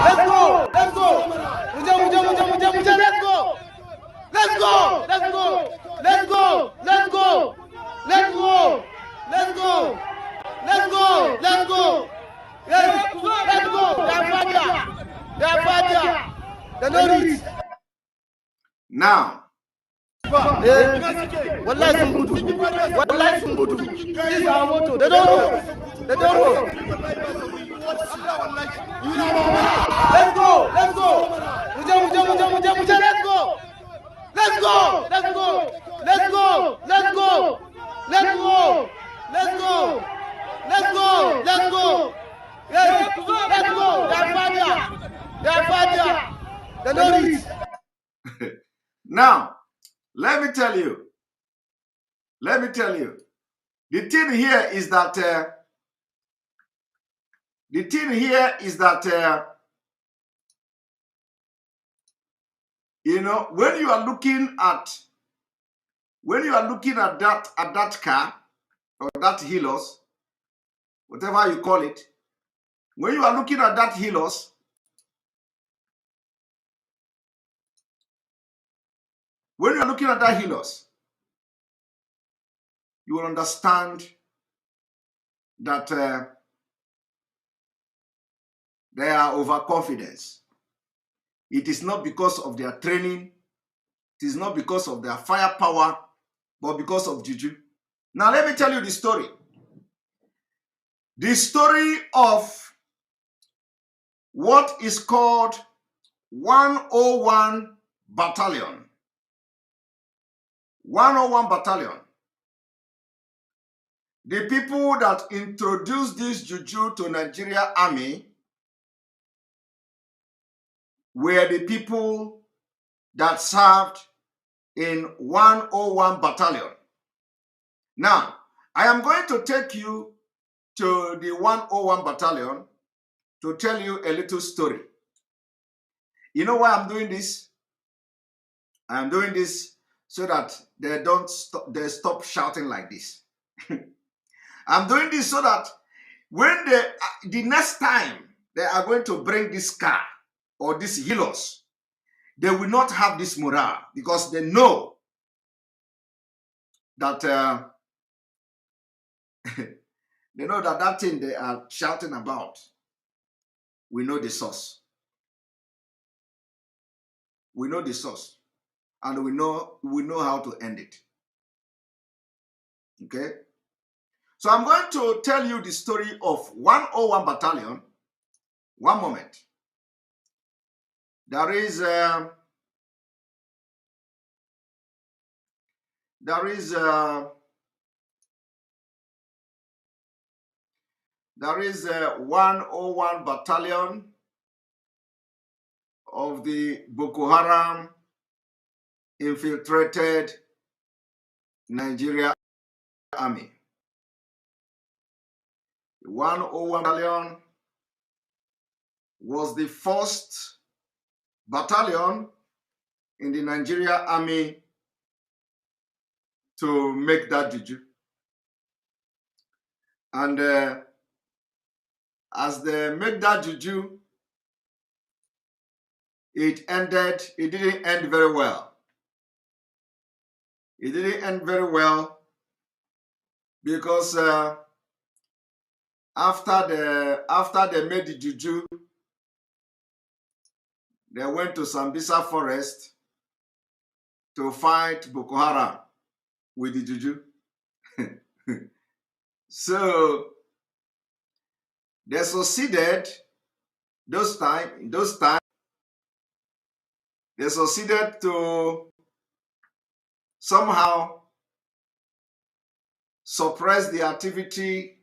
Let's go. Let's go. Let's go. Let's go. Let's go. Let's go. Let's go. Let's go. Let's go. Let's go. Let's go. Let's go. They are fire. They are fire. They know it. Now, Wallahi sun gudu. Wallahi sun gudu. This is our motto. They don't know. They don't know. Let's go. Let's go. Let's go. Let's go. Let's go. Let's go. Let's go. Let's go. Let's go. Let's go. Let's go. Let's go. They are fire. They are fire. They know it. now, let me tell you. The thing here is that you know, when you are looking at that car or that healers, whatever you call it, when you are looking at that healers, you will understand that they are overconfidence. It is not because of their training. It is not because of their firepower, but because of juju. Now let me tell you the story. The story of what is called 101 Battalion. 101 Battalion. The people that introduced this juju to Nigerian Army were the people that served in 101 Battalion. Now, I am going to take you to the 101 Battalion to tell you a little story. You know why I'm doing this? I'm doing this so that they stop shouting like this. I'm doing this so that when the next time they are going to bring this car or these healers, they will not have this morale because they know that that thing they are shouting about, we know the source. We know the source, and we know how to end it. Okay? So I'm going to tell you the story of 101 Battalion. One moment. There is 101 Battalion of the Bokoharam infiltrated Nigerian Army. The 101 Battalion was the first battalion in the Nigerian Army to make that juju. And as they made that juju, it didn't end very well. It didn't end very well because after they made the juju, they went to Sambisa forest to fight Bokoharam with the juju. So they succeeded those time they succeeded to somehow suppress the activity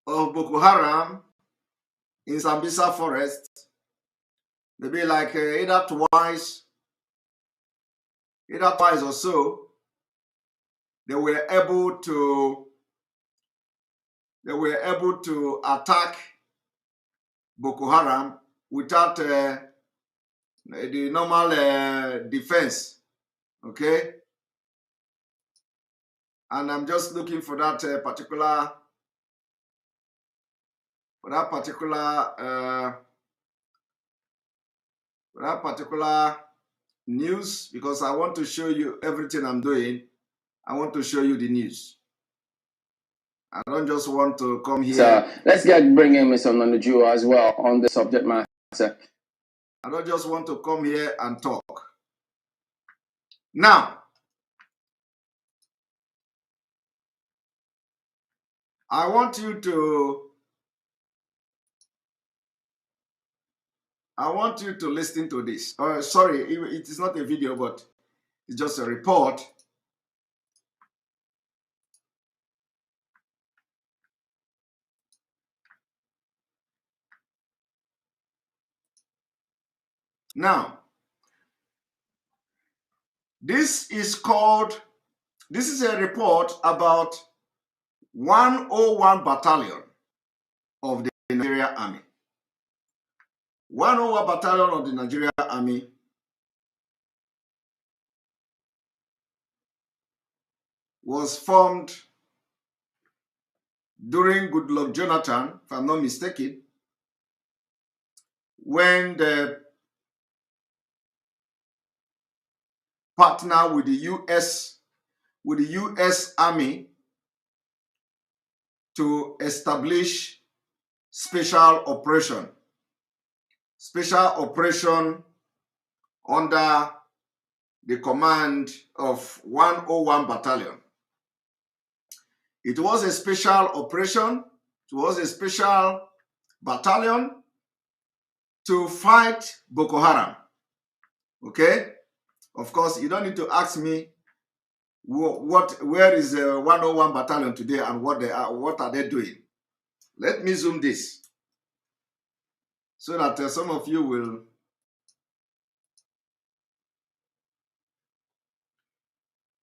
of Bokoharam in Sambisa forest. Maybe like either twice or so, they were able to attack Bokoharam without the normal defense. Okay, and I'm just looking for that particular news, because I want to show you everything I'm doing. I want to show you the news. I don't just want to come here. So let's bring in Mr. Onanuju as well on the subject matter. I don't just want to come here and talk. Now, I want you to listen to this. Sorry, it is not a video, but it's just a report. Now, this is a report about 101 Battalion of the Nigerian Army. 101 Battalion of the Nigerian Army was formed during Goodluck Jonathan, if I'm not mistaken, when the partner with the US Army to establish special operation under the command of 101 Battalion. It was a special operation. It was a special battalion to fight Bokoharam. Okay? Of course, you don't need to ask me where is 101 Battalion today and what are they doing. Let me zoom this so that some of you will.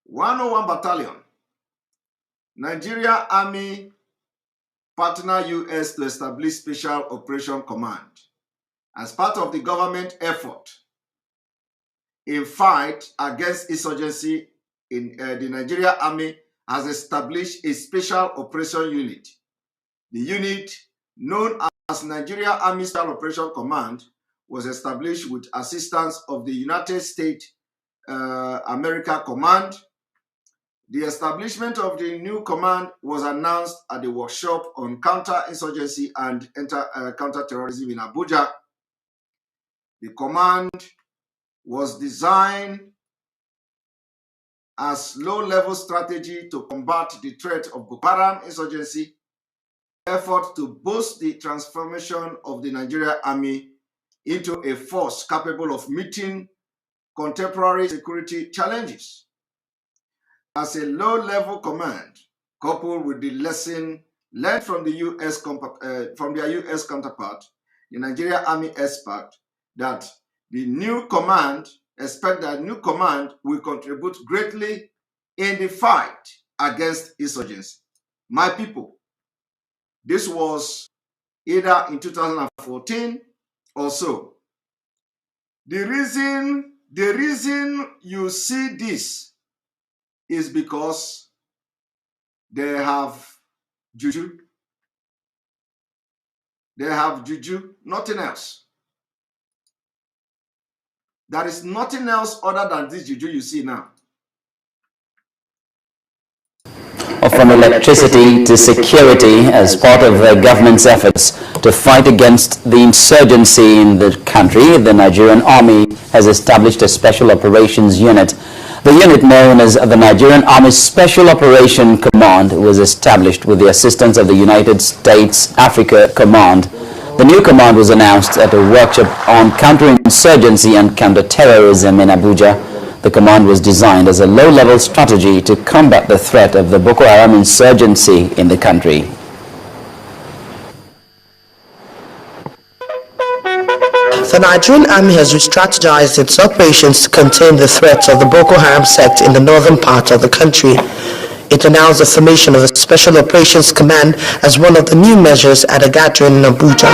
"101 Battalion, Nigeria Army partner US to establish Special Operation Command as part of the government effort in fight against insurgency. In the Nigeria Army has established a Special Operation Unit. The unit, known as Nigeria Army Special Operation Command, was established with assistance of the United States America Command. The establishment of the new command was announced at the workshop on counterinsurgency and counterterrorism in Abuja. The command was designed as low-level strategy to combat the threat of Bokoharam insurgency, effort to boost the transformation of the Nigerian Army into a force capable of meeting contemporary security challenges. As a low-level command, coupled with the lesson learned from the from their U.S. counterpart, the Nigerian Army expect that the new command will contribute greatly in the fight against insurgency. My people, this was either in 2014 or so. The reason you see this is because they have juju. They have juju, nothing else. There is nothing else other than this juju you see now. From electricity to security as part of the government's efforts to fight against the insurgency in the country, the Nigerian Army has established a special operations unit. The unit, known as the Nigerian Army Special Operation Command, was established with the assistance of the United States Africa Command. The new command was announced at a workshop on counterinsurgency and counterterrorism in Abuja. The command was designed as a low-level strategy to combat the threat of the Bokoharam insurgency in the country. The Nigerian Army has re-strategized its operations to contain the threats of the Boko Haram sect in the northern part of the country. It announced the formation of a Special Operations Command as one of the new measures at a gathering in Abuja.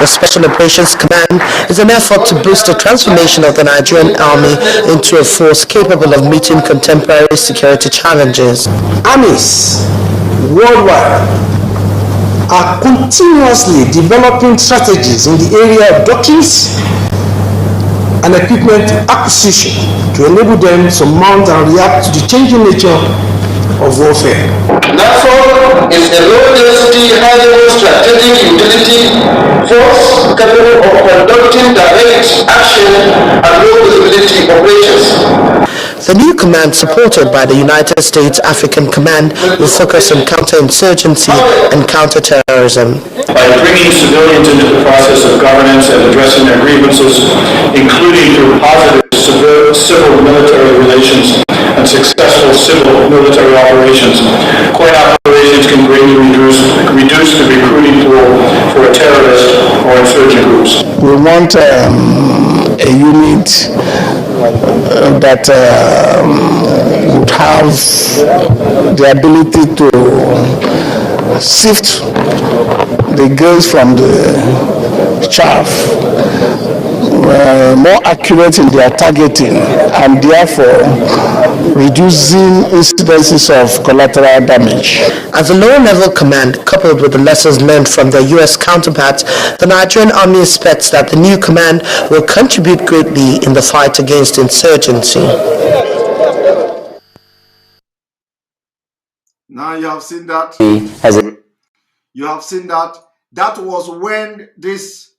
The Special Operations Command is an effort to boost the transformation of the Nigerian Army into a force capable of meeting contemporary security challenges. Armies worldwide are continuously developing strategies in the area of doctrines and equipment acquisition to enable them to mount and react to the changing nature of warfare. NAFO is a low-density, high-level strategic utility force capable of conducting direct action and low-visibility operations. The new command, supported by the United States African Command, will focus on counterinsurgency and counterterrorism. By bringing civilians into the process of governance and addressing their grievances, including through positive civil-military relations and successful civil-military operations, coin operations can greatly reduce the recruiting pool for terrorist or insurgent groups. We want a unit that would have the ability to sift the girls from the chaff, more accurate in their targeting, and therefore reducing incidences of collateral damage. As a lower-level command, coupled with the lessons learned from their U.S. counterparts, the Nigerian Army expects that the new command will contribute greatly in the fight against insurgency. Now you have seen that. You have seen that. That was when this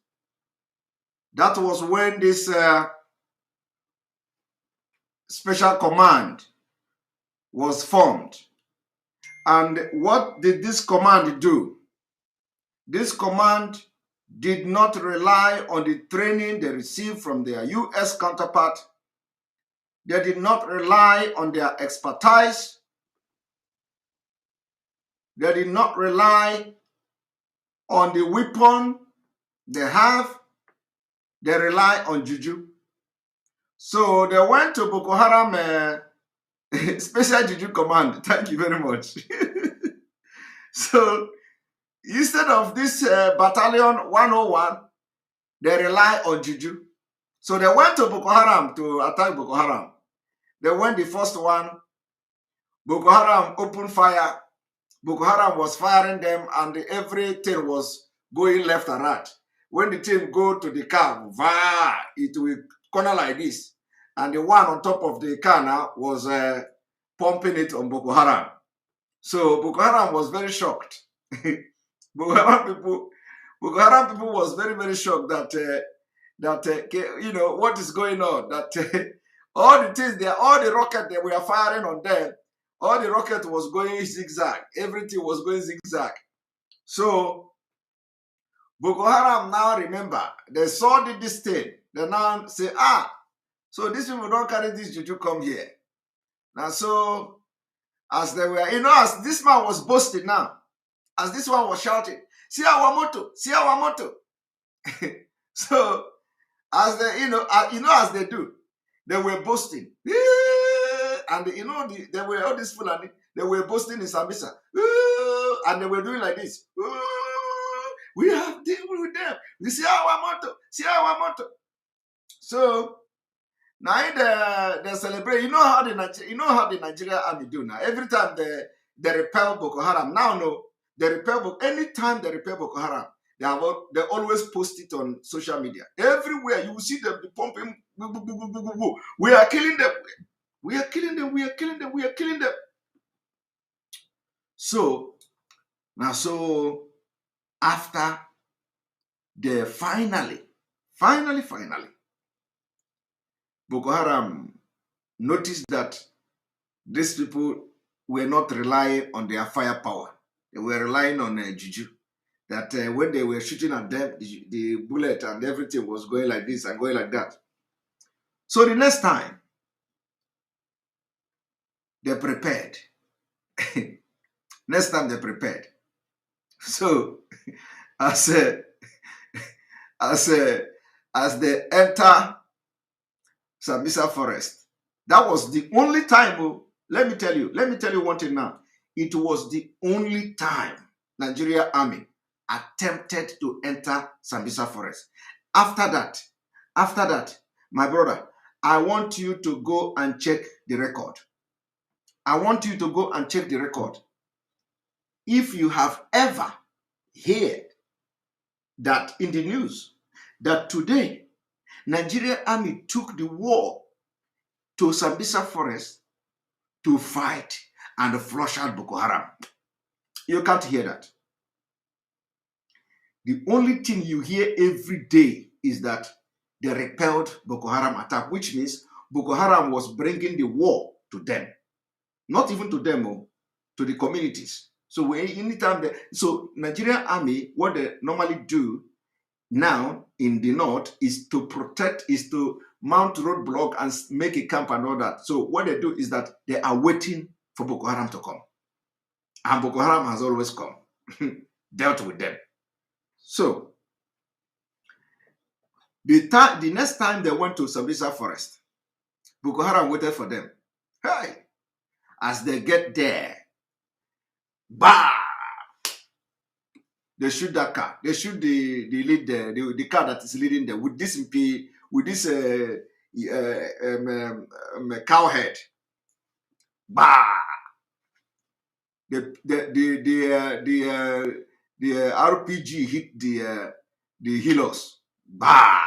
special command was formed. And what did this command do? This command did not rely on the training they received from their U.S. counterpart. They did not rely on their expertise. They did not rely on the weapon they have. They rely on juju. So they went to Bokoharam Special Juju Command. Thank you very much. So instead of this Battalion 101, they rely on juju. So they went to Bokoharam to attack Bokoharam. They went the first one. Bokoharam opened fire. Bokoharam was firing them, and everything was going left and right. When the team go to the car, it will corner like this. And the one on top of the car now was pumping it on Bokoharam. So Bokoharam was very shocked. Bokoharam people was very, very shocked that that what is going on. That all the things there, all the rocket that we are firing on them, all the rocket was going zigzag. Everything was going zigzag. So Boko Haram now remember they saw this thing. They now say, so these people don't carry this juju come here. Now so as they were, as this man was boasting now, as this one was shouting, see our motto, see our motto. So as they, as they do, they were boasting. And they were all this Fulani, they were boasting in Sambisa. And they were doing like this. We have deal with them. We see our motto, see our motto. So now they celebrate. You know how the Nigerian Army do now. Every time they repel Boko Haram. Now no, they repel anytime they repel Boko Haram, they always post it on social media. Everywhere you will see them pumping. We are killing them. We are killing them. We are killing them. We are killing them. So now, so after they finally, Boko Haram noticed that these people were not relying on their firepower. They were relying on juju. That when they were shooting at them, the bullet and everything was going like this and going like that. So the next time, they prepared. Next time they prepared. So as they enter Sambisa Forest, that was the only time. Let me tell you one thing now. It was the only time Nigerian Army attempted to enter Sambisa Forest. After that, my brother, I want you to go and check the record. I want you to go and check the record. If you have ever heard that in the news, that today, Nigerian Army took the war to Sambisa Forest to fight and flush out Boko Haram. You can't hear that. The only thing you hear every day is that they repelled Boko Haram attack, which means Boko Haram was bringing the war to them. Not even to them, to the communities. So so Nigerian Army, what they normally do now in the north is to protect, is to mount roadblock and make a camp and all that. So what they do is that they are waiting for Boko Haram to come. And Boko Haram has always come, dealt with them. So the next time they went to Sambisa Forest, Boko Haram waited for them. Hey, as they get there, bah! They shoot that car. They shoot the car that is leading them with this cow head. Bah! The RPG hit the healers. Bah!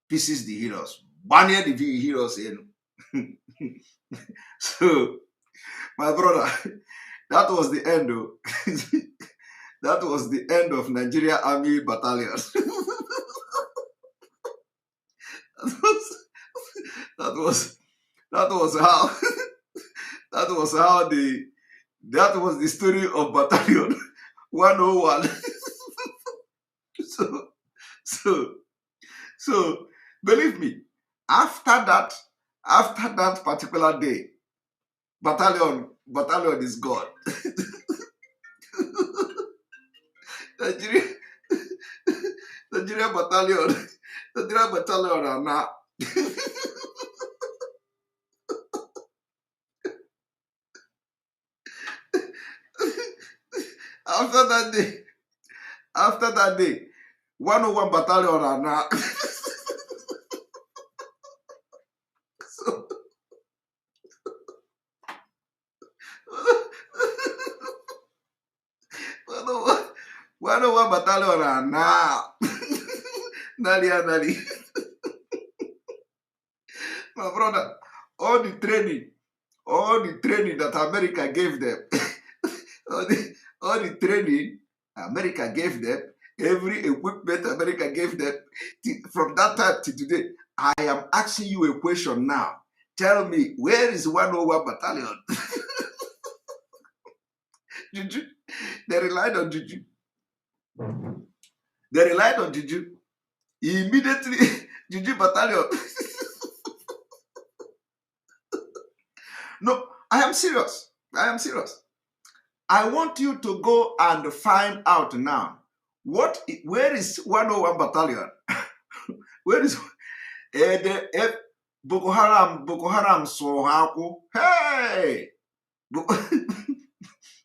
Pieces the healers. Banner the healers in. So, my brother, that was the end. That was the end of Nigerian Army battalion. that was the story of battalion 101. So believe me, after that particular day, battalion is gone. Nigerian battalion are now. After that day, 101 battalion are now. So, 101 battalion are now. Nali. My brother, all the training that America gave them, all the training America gave them, Every equipment America gave them from that time to today. I am asking you a question now. Tell me, where is 101 battalion? Juju. They relied on Juju. They relied on Juju. Immediately, Juju battalion. No, I am serious. I am serious. I want you to go and find out now. Where is 101 battalion? Where is Bokoharam Sohaku? Hey!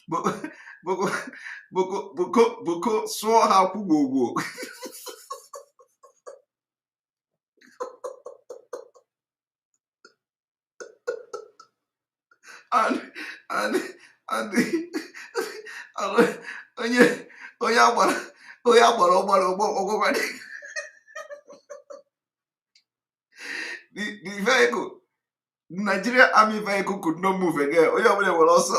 Boko Sohaku Bobo. And the vehicle, the Nigerian Army vehicle could not move again. Will also.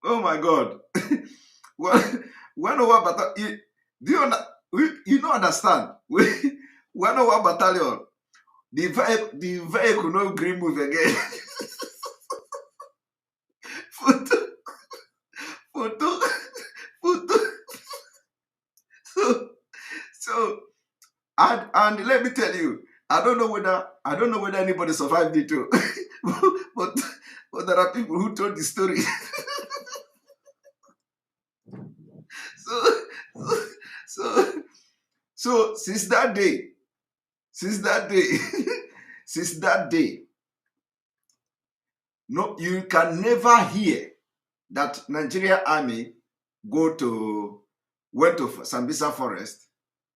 Oh my God. One over battalion. Do you not understand? 101 battalion. The vehicle no green move again. Photo. So and let me tell you, I don't know whether anybody survived it too. but there are people who told the story. So since that day, no, you can never hear that Nigerian Army went to Sambisa Forest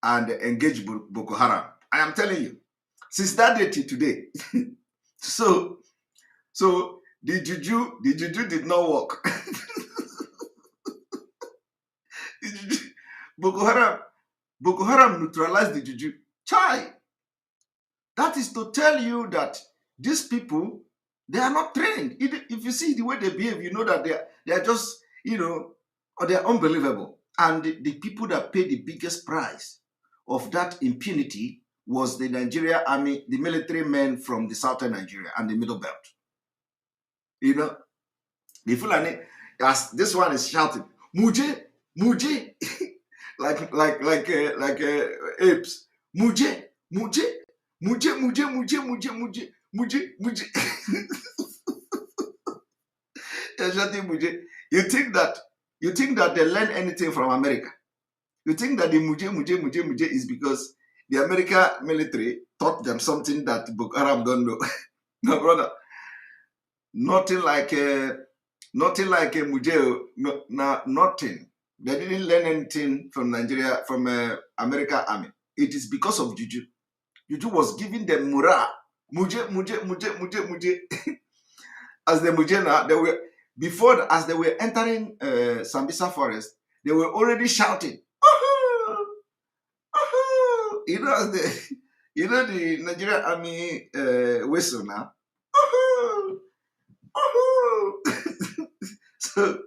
and engage Bokoharam. I am telling you, since that day till today. so the juju did not work. Bokoharam neutralized the juju. Chai. That is to tell you that these people, they are not trained. If you see the way they behave, you know that they are just, or they are unbelievable. And the people that pay the biggest price of that impunity was the Nigerian Army, the military men from the southern Nigeria and the Middle Belt. The Fulani, as this one is shouting, Muje, Muje, like apes, Muje, Muje, Muje, Muje, Muje, Muje, Muje, Muje, Muje. You think that they learn anything from America? You think that the Muje, Muje, Muje, Muje is because the American military taught them something that Bokoharam don't know? No, brother. Nothing like a Muje. Nothing. They didn't learn anything from Nigeria, from American Army. It is because of Juju. Juju was giving them morale. Muje, Muje, Muje, Muje, Muje. As the Muje now, as they were entering Sambisa Forest, they were already shouting. The Nigerian Army whistle now. So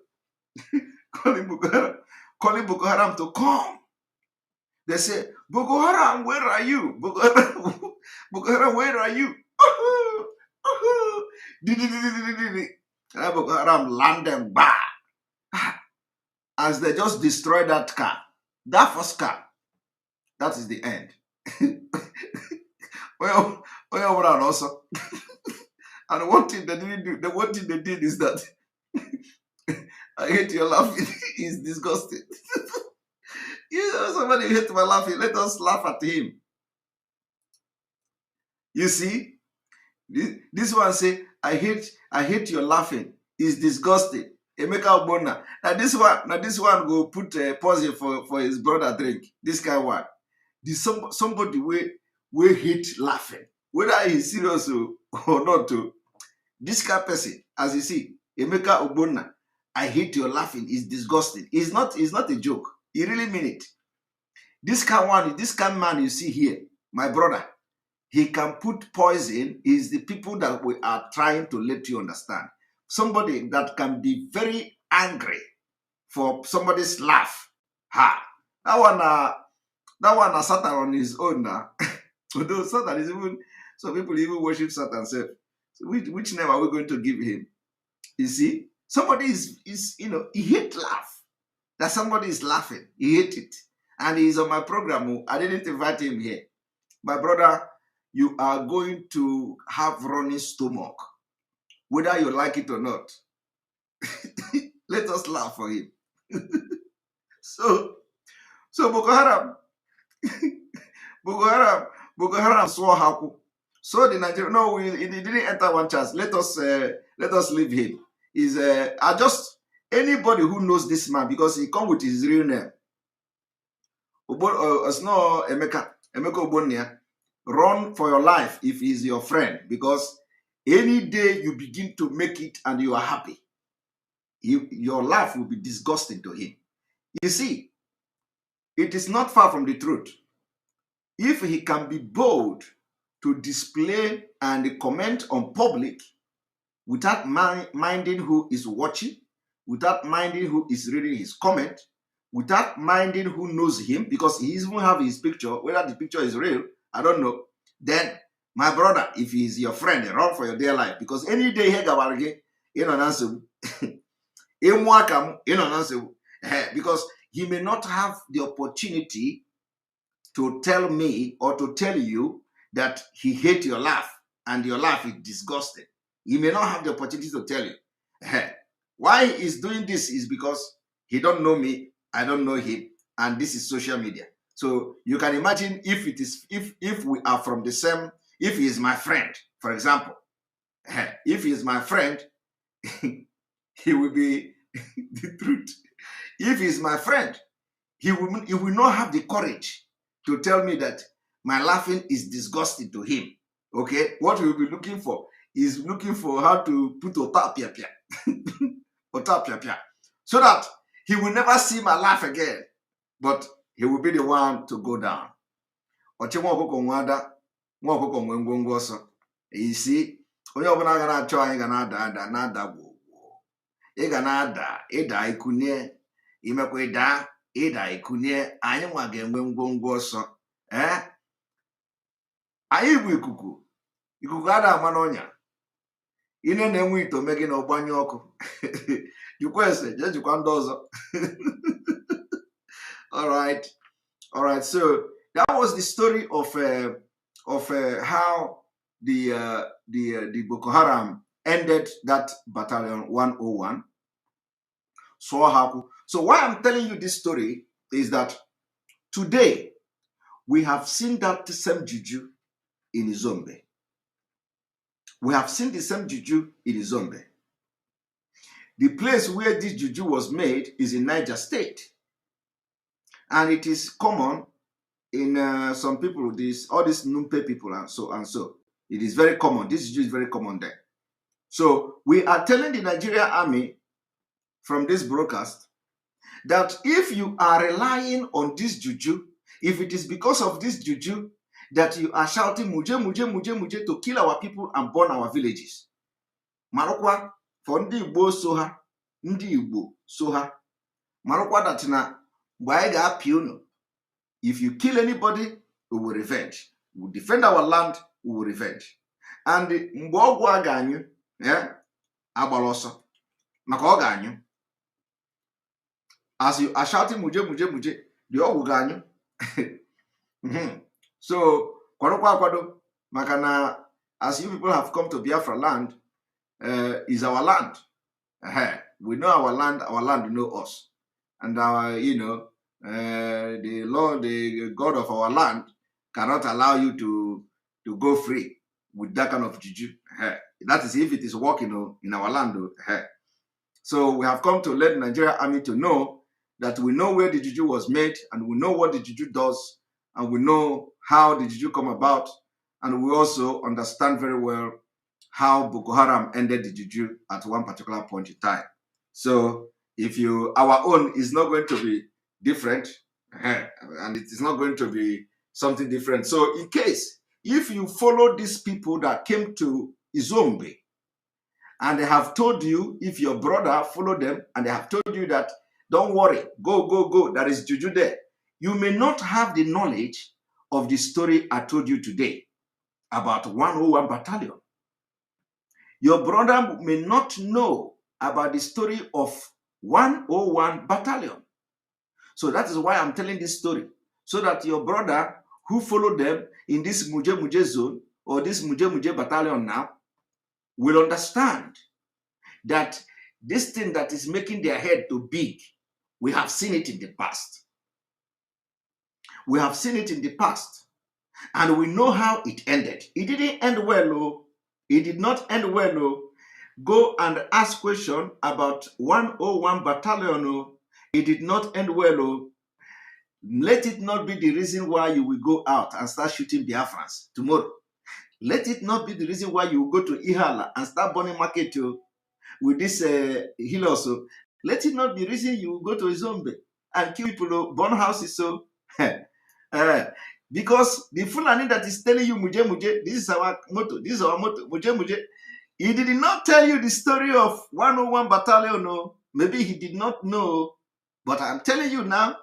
calling Bokoharam to come. They say, Bokoharam, where are you? Bokoharam, where are you? Bokoharam land them back. As they just destroyed that car. That first car. That is the end. Well, also. And one thing they didn't do, the one thing they did is that I hate your laughing. It's disgusting. Somebody hate my laughing. Let us laugh at him. You see, this one say, I hate your laughing. It's disgusting. Emeka Obona. Now this one go put a pause for his brother drink. This kind of one. Somebody will hate laughing. Whether he's serious or not. This kind of person, as you see, Emeka Obona, I hate your laughing. It's disgusting. It's not a joke. He really mean it. This kind of man you see here, my brother, he can put poison. Is the people that we are trying to let you understand. Somebody that can be very angry for somebody's laugh. Ha! That one Satan on his own now. Although Satan is even, some people even worship Satan self. So which name are we going to give him? You see, somebody is he hate laugh. That somebody is laughing. He hate it. And he's on my program. I didn't invite him here. My brother, you are going to have running stomach, whether you like it or not. Let us laugh for him. So Bokoharam, Bokoharam swore Haku. So the Nigerian, no, he didn't enter one chance. Let us leave him. Is I just anybody who knows this man because he come with his real name. It's not Emeka Obonia. Run for your life if he's your friend, because any day you begin to make it and you are happy, your life will be disgusting to him. You see, it is not far from the truth. If he can be bold to display and comment on public without minding who is watching, without minding who is reading his comment, without minding who knows him, because he even have his picture, whether the picture is real, I don't know. Then, my brother, if he is your friend, run for your dear life. Because any day he gabarage, because he may not have the opportunity to tell me or to tell you that he hates your laugh and your laugh is disgusting. He may not have the opportunity to tell you. Why he's doing this is because he don't know me, I don't know him, and this is social media. So you can imagine if it is if we are from the same, if he is my friend, for example, if he is my friend, he will be the truth. If he is my friend, he will not have the courage to tell me that my laughing is disgusting to him. Okay, what we will be looking for is looking for how to put otapia so that he will never see my laugh again, but he will be the one to go down. You see, onye ọbụla ga na-achọ anyị ga na-ada gwogwo. Ị ga na-ada ịda ikunie, imekwa ịda ikunie, anyị nwa ga-enwe ngwongwo ọsọ. Anyị bụ ikuku ada ama n'ọnya. Ine na-enwe ito megi na ọgbanye ọkụ. Jukwa ese, je jukwa ndị ọzọ. All right. So that was the story of how the Boko Haram ended that battalion 101. So why I'm telling you this story is that today we have seen that same juju in Izombe. We have seen the same juju in Izombe. The place where this juju was made is in Niger State. And it is common in some people, all these Numpe people and so. It is very common. This juju is very common there. So we are telling the Nigerian Army from this broadcast that if you are relying on this juju, if it is because of this juju that you are shouting muje, muje, muje, muje to kill our people and burn our villages. Marokwa, for ndi Igbo soha. Marokwa that na Baiga Piono. If you kill anybody, we will revenge. We will defend our land, we will revenge. And Mbogwa ganyu, Abaloso, Mako ganyu. As you are shouting muje, muje, muje, the all ganyu. So, Kwado, Makana, as you people have come to Biafra land, is our land. We know our land know us. And our, the Lord, the God of our land, cannot allow you to go free with that kind of juju. That is if it is working in our land. So we have come to let the Nigerian Army to know that we know where the juju was made, and we know what the juju does, and we know how the juju come about, and we also understand very well how Boko Haram ended the juju at one particular point in time. So if our own is not going to be different, and it is not going to be something different. So in case, if you follow these people that came to Izombe, and they have told you, if your brother follow them, and they have told you that, don't worry, go, go, go, there is juju there. You may not have the knowledge of the story I told you today about 101 Battalion. Your brother may not know about the story of 101 Battalion. So that is why I'm telling this story, so that your brother who followed them in this Muje Muje zone or this Muje Muje Battalion now will understand that this thing that is making their head too big, we have seen it in the past. We have seen it in the past. And we know how it ended. It didn't end well, oh. It did not end well, oh. Go and ask question about 101 Battalion, oh. It did not end well, oh. Let it not be the reason why you will go out and start shooting Biafrans tomorrow. Let it not be the reason why you will go to Ihala and start burning market with this hill also. Let it not be the reason you will go to Izombe and kill people, burn houses. So, because the Fulani that is telling you, Muje Muje, this is our motto, this is our motto, Muje Muje, he did not tell you the story of 101 Battalion, no. Maybe he did not know, but I'm telling you now,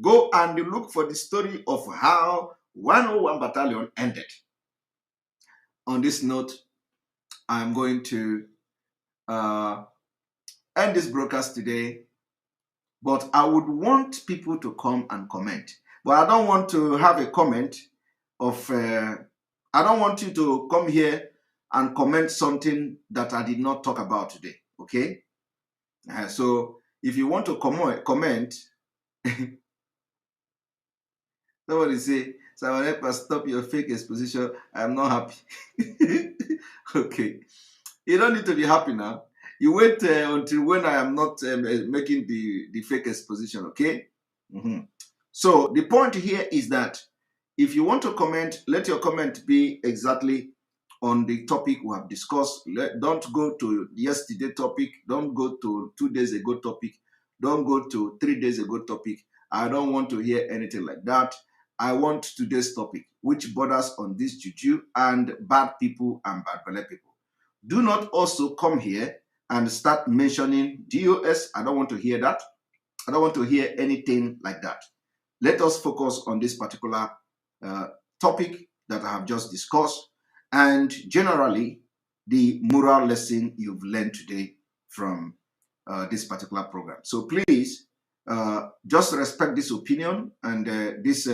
go and look for the story of how 101 Battalion ended. On this note, I'm going to end this broadcast today, but I would want people to come and comment. But I don't want to have a comment of, I don't want you to come here and comment something that I did not talk about today, okay? So if you want to comment, somebody say, Ekpa, stop your fake exposition. I'm not happy. Okay. You don't need to be happy now. You wait until when I am not making the fake exposition, okay? So the point here is that if you want to comment, let your comment be exactly on the topic we have discussed. Don't go to yesterday topic. Don't go to 2 days ago topic. Don't go to 3 days ago topic. I don't want to hear anything like that. I want today's topic, which borders on this juju and bad people and bad belly people. Do not also come here and start mentioning DOS. I don't want to hear that. I don't want to hear anything like that. Let us focus on this particular topic that I have just discussed, and generally the moral lesson you've learned today from this particular program. So please just respect this opinion and these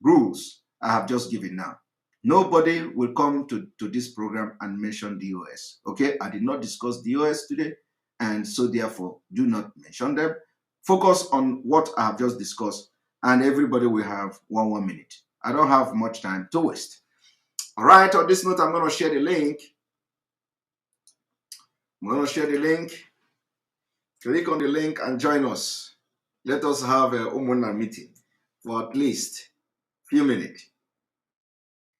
rules I have just given now. Nobody will come to this program and mention DOS. Okay, I did not discuss DOS today, and so therefore do not mention them. Focus on what I have just discussed, and everybody will have one minute. I don't have much time to waste. All right, on this note, I'm going to share the link. I'm going to share the link. Click on the link and join us. Let us have a Umuna meeting for at least a few minutes.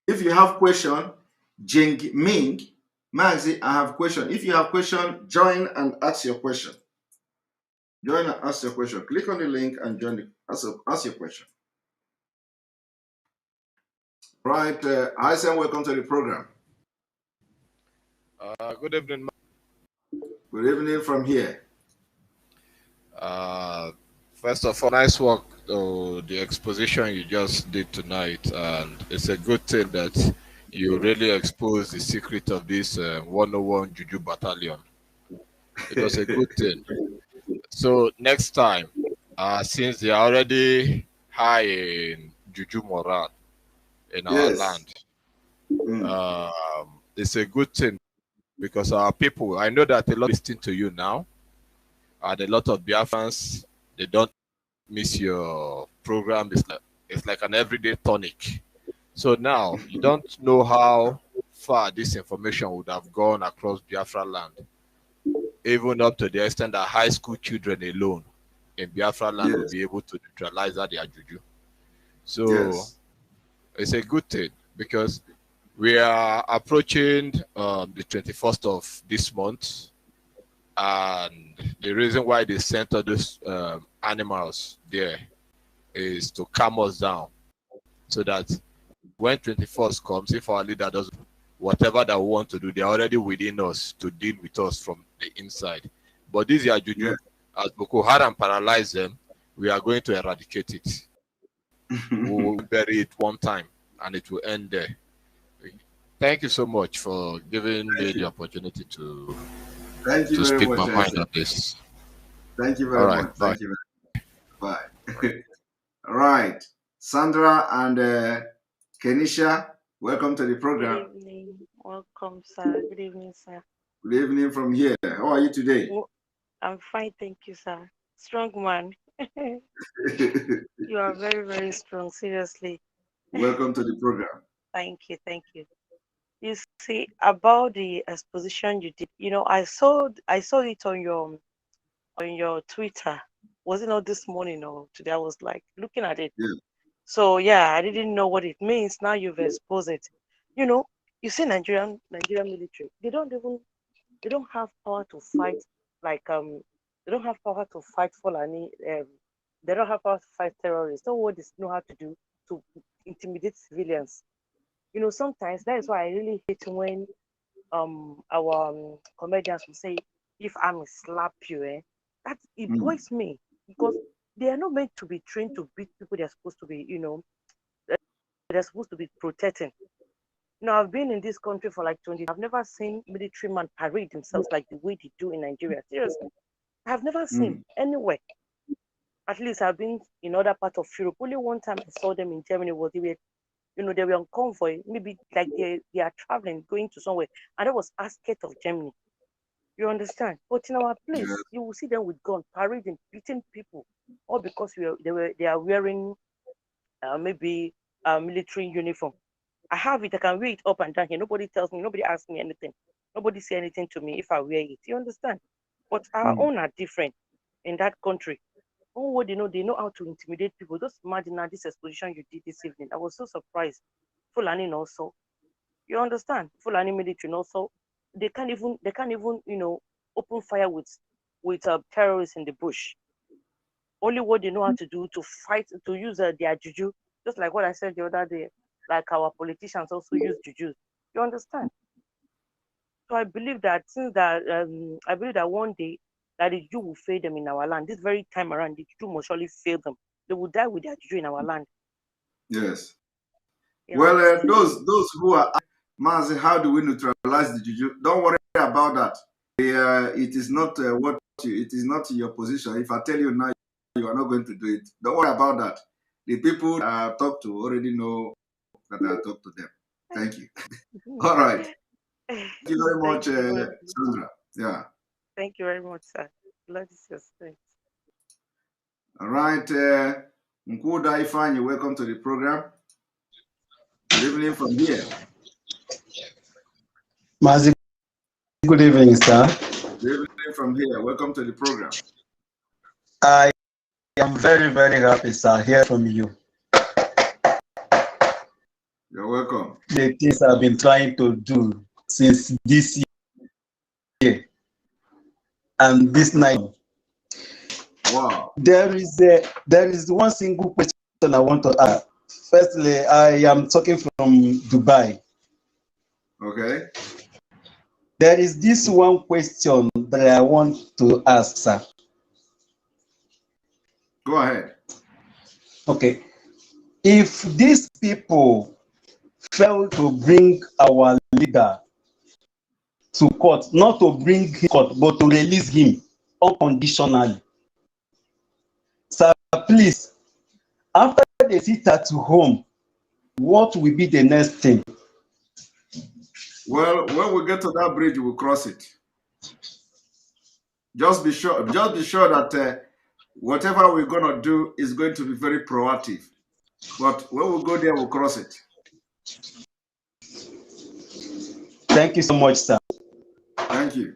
If you have question, Jing Ming, Maxi, I have question. If you have question, join and ask your question. Join and ask your question. Click on the link and join. Ask your question. Right, Hysen, welcome to the program. Good evening. Good evening from here. First of all, nice work, the exposition you just did tonight, and it's a good thing that you really exposed the secret of this 101 Juju Battalion. It was a good thing. So next time, since they are already high in Juju Moran in our land, it's a good thing because our people, I know that a lot listening to you now, and a lot of Biafrans, they don't miss your program. It's like an everyday tonic. So now you don't know how far this information would have gone across Biafra land, even up to the extent that high school children alone in Biafra land will be able to neutralize that their juju. So it's a good thing because we are approaching the 21st of this month, and the reason why they sent all those animals there is to calm us down. so that when 21st comes, if our leader does whatever that we want to do, they're already within us to deal with us from the inside. But this is juju. As Boko Haram paralyze them, we are going to eradicate it. We will bury it one time, and it will end there. Thank you so much for giving me the opportunity to speak my mind on this. Thank you very much. Bye. Thank you very much. Bye. All right. Sandra and Kenisha, welcome to the program. Good evening. Welcome, sir. Good evening, sir. Good evening from here. How are you today? I'm fine, thank you, sir. Strong man. You are very, very strong, seriously. Welcome to the program. Thank you, thank you. You see, about the exposition you did, I saw it on your Twitter. Was it not this morning or today? I was like looking at it. Yeah. So yeah, I didn't know what it means. Now you've exposed it. You see Nigerian military, they don't have power to fight like they don't have power to fight Fulani, they don't have power to fight terrorists. So what they know how to do to intimidate civilians. Sometimes that is why I really hate when our comedians will say, if I'm slap you, that it boils me, because they are not meant to be trained to beat people they're supposed to be, they're supposed to be protecting. I've been in this country for like 20. I've never seen military men parade themselves like the way they do in Nigeria. Seriously, I've never seen anywhere. At least I've been in other parts of Europe. Only one time I saw them in Germany was they were on convoy. Maybe like they are traveling, going to somewhere, and that was outskirts of Germany. You understand? But in our place, you will see them with guns parading, beating people, all because they are wearing maybe a military uniform. I have it. I can wear it up and down here. Nobody tells me. Nobody asks me anything. Nobody say anything to me if I wear it. You understand? But our own are different in that country. Oh, what they know how to intimidate people. Just imagine now this exposition you did this evening. I was so surprised. Fulani also. You understand? Fulani military also. They can't even open fire with terrorists in the bush. Only what they know how to do to fight, to use their juju. Just like what I said the other day. Like our politicians also use juju. You understand? So I believe that I believe that one day that the juju will fail them in our land. This very time around, the juju must surely fail them. They will die with their juju in our land. Yes. Well, those who are Mazi, how do we neutralize the juju? Don't worry about that. It is not it is not your position. If I tell you now, you are not going to do it. Don't worry about that. The people I talk to already know that I talk to them. Thank you. All right. Thank you very much, Sandra. Yeah. Thank you very much, sir. Lord is your strength. All right. Nkuda Ifani, welcome to the program. Good evening from here. Mazi, good evening, sir. Good evening from here. Welcome to the program. I am very, very happy, sir, hear from you. You're welcome. The things I've been trying to do since this year and this night. Wow. There is one single question I want to ask. Firstly, I am talking from Dubai. Okay. There is this one question that I want to ask, sir. Go ahead. Okay. If these people fail to bring our leader to court, not to bring him to court, but to release him unconditionally, sir, please, after they sit at home, what will be the next thing? Well, when we get to that bridge, we'll cross it. Just be sure that whatever we're gonna do is going to be very proactive. But when we go there, we'll cross it. Thank you so much, sir. Thank you.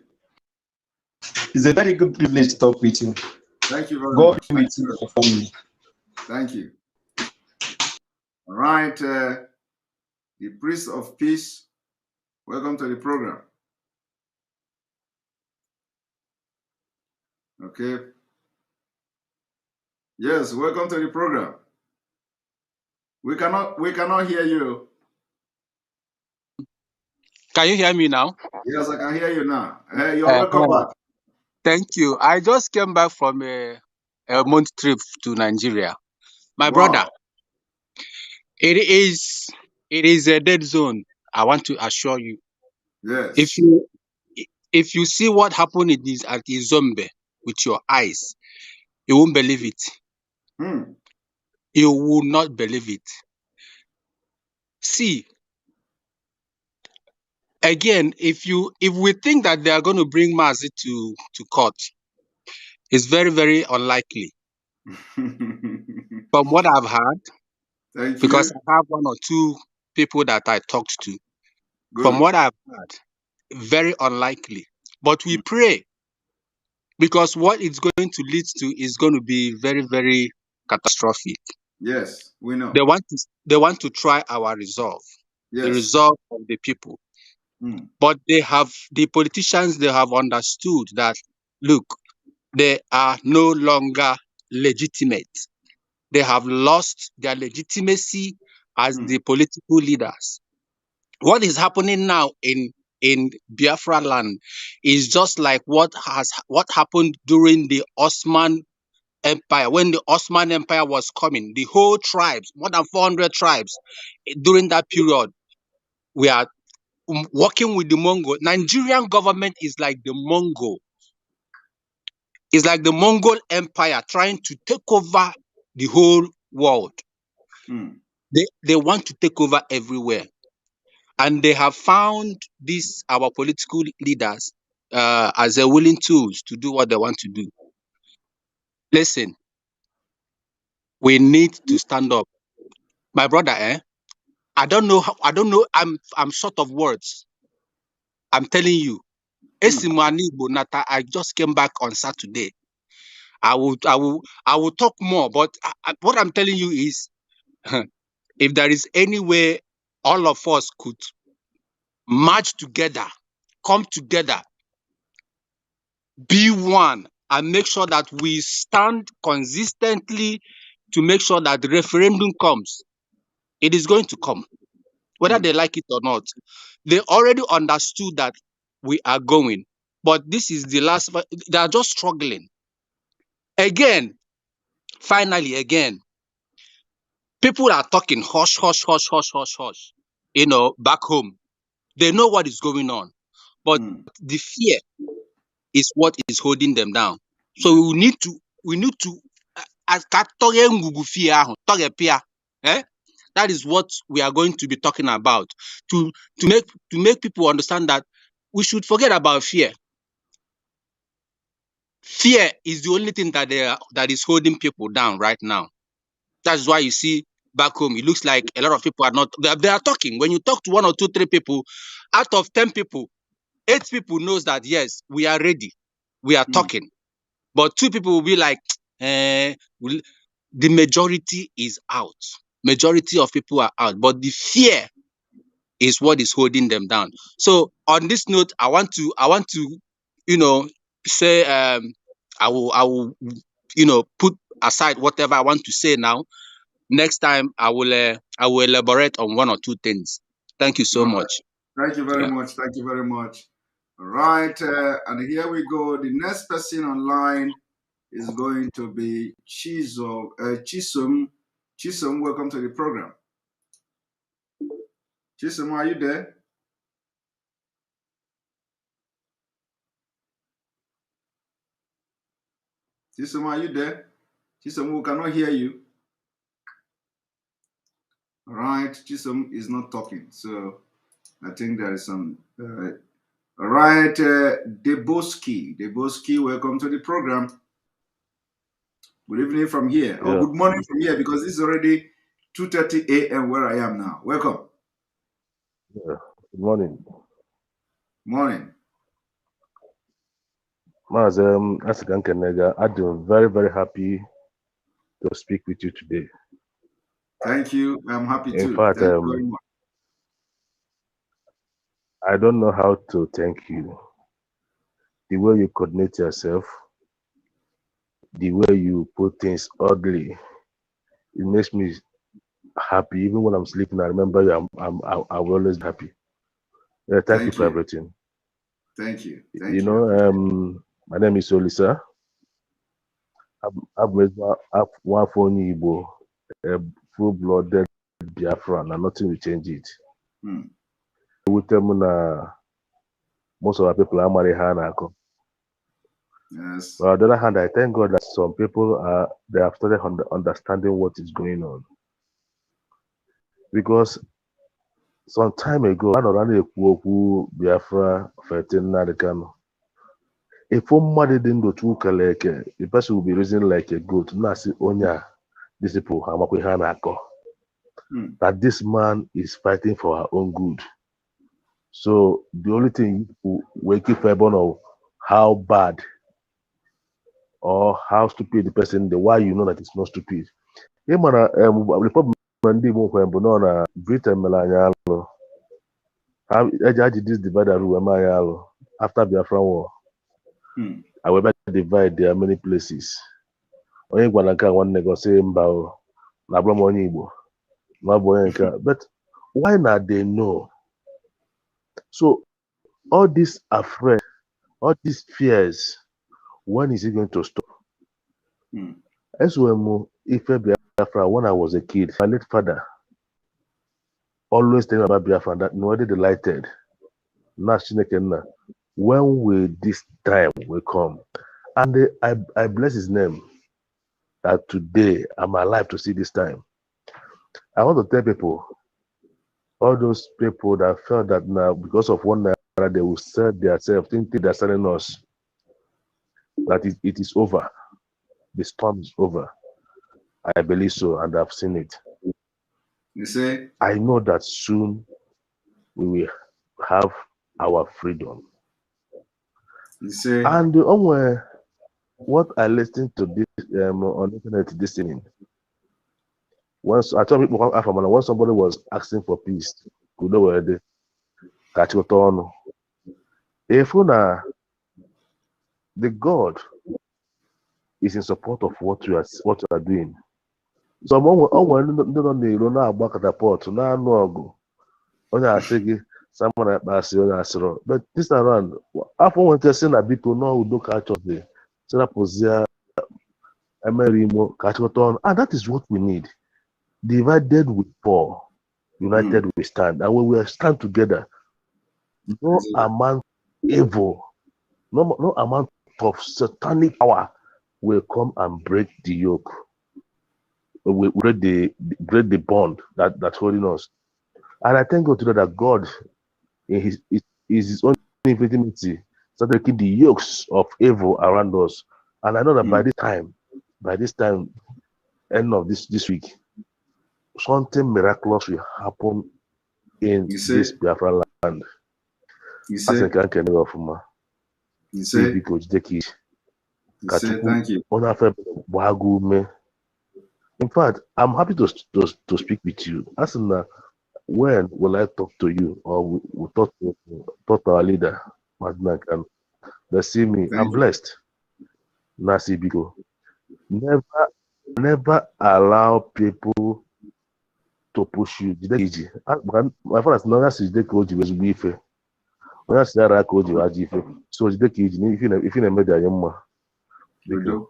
It's a very good privilege to talk with you. Thank you very God much. be with you for me. Thank you. All right, the priest of peace, welcome to the program. Okay. Yes, welcome to the program. We cannot hear you. Can you hear me now? Yes, I can hear you now. Hey, you're welcome back. Thank you. I just came back from a month trip to Nigeria. My brother, Wow. it is a dead zone. I want to assure you. If Yes. you if you see what happened in this at Izombe with your eyes, you won't believe it. Hmm. You will not believe it. See, again, if we think that they are going to bring Mazi to court, it's very, very unlikely. From what I've heard, Thank because you. I have one or two people that I talked to. From Good. what I've heard, very unlikely. But we pray because what it's going to lead to is going to be very, very catastrophic. Yes, we They know. want to try our resolve, the Yes. resolve of the people. Hmm. But the politicians, they have understood that, look, they are no longer legitimate. They have lost their legitimacy as the political leaders. What is happening now in Biafra land is just like what happened during the Ottoman Empire. When the Ottoman Empire was coming, the whole tribes, more than 400 tribes, during that period, we are working with the Mongol. Nigerian government is like the Mongol. It's like the Mongol Empire trying to take over the whole world. Hmm. They want to take over everywhere. And they have found these our political leaders as a willing tools to do what they want to do. Listen, we need to stand up, my brother. I don't know. I don't know. I'm short of words. I'm telling you. Esimani Bonata. I just came back on Saturday. I will talk more. But what I'm telling you is, if there is any way all of us could march together, come together, be one, and make sure that we stand consistently to make sure that the referendum comes. It is going to come, whether they like it or not. They already understood that we are going, but this is the last. They are just struggling. Again, finally, again, people are talking hush, hush, hush, hush, hush, hush. Back home, they know what is going on, but the fear is what is holding them down. So we need to that is what we are going to be talking about to make people understand that we should forget about fear. Fear is the only thing that is holding people down right now. That's why you see back home, it looks like a lot of people are not. They are talking. When you talk to one or two, three people, out of 10 people, 8 people knows that yes, we are ready. We are talking. But 2 people will be like, the majority is out. Majority of people are out, but the fear is what is holding them down. So on this note, I want to, say, I will, put aside whatever I want to say now. Next time, I will elaborate on one or two things. Thank you so All right. much. Thank you very Yeah. much. Thank you very much. All right. And here we go. The next person online is going to be Chisum. Chisum, welcome to the program. Chisum, are you there? Chisum, are you there? Chisum, we cannot hear you. All right. Chisum is not talking. So I think there is some. All right. Deboski. Deboski, welcome to the program. Good evening from here. Or Yeah, good morning from here because it's already 2:30 a.m. where I am now. Welcome. yeah. Good morning. Morning. Maz, Asikan Kenega, I'm very, very happy to speak with you today. Thank you. I'm happy In too. fact, Thank you very much. I don't know how to thank you. The way you coordinate yourself, the way you put things ugly, it makes me happy. Even when I'm sleeping, I remember you. I will always be happy. Thank you for everything. Thank you. You know, my name is Olisa. I'm one for Igbo, a full-blooded Biafran, and nothing will change it. With them, most of our people are married Hanako. Yes. But on the other hand, I thank God that some people they have started understanding what is going on. Because some time ago, I don't know Biafra 13 Nadekano. If somebody didn't go to Kaleke, the person will be reasoning like a goat. Nasi Onya, these people, Hanako. That this man is fighting for our own good. So the only thing we keep of how bad or how stupid the person, the why you know that it's not stupid. The problem na Britain melanyalo. How this divider rule after Biafra war. I will divide there are many places. Onye gwara nke one nego say mba o na abụrụ m onye Igbo na bụ onye nke but why not they know? So all this afraid, all these fears, when is it going to stop? As well, if Biafra, when I was a kid, my late father always telling me about Biafra that nobody delighted. When will this time will come? And I bless his name that today I'm alive to see this time. I want to tell people, all those people that felt that now because of one naira they will sell themselves, thinking they're selling us, that it is over. The storm is over. I believe so, and I've seen it. You say? I know that soon we will have our freedom. You say? And what I listened to this on the internet this evening, once I told people when somebody was asking for peace, if the God is in support of what you are doing. So ndị nọ n'iro na-agba catapult na-anụ ọgụ onye asị gị someone akpa asị onye asịrọ, but this around afọ nwere sị na biko n'udo ka achọzi serapụzia emere imo ka achọta ọnụ, and that is what we need. Divided we fall, united we stand, and when we stand together, no amount of evil, no amount of satanic power will come and break the yoke. We break the bond that's holding us. And I thank God today that God, in his own infinity, started breaking the yokes of evil around us. And I know that by this time, end of this week, something miraculous will happen in this Biafra land. You say? Thank you. In fact, I'm happy to speak with you. As in, when will I talk to you, or we talk to our leader, Madnakan? They see me. I'm blessed. Nasi Biko. Never allow people to push you. My father is not as they call you as we fail. When I say I called you as you fail, so it's the key. If you never die, you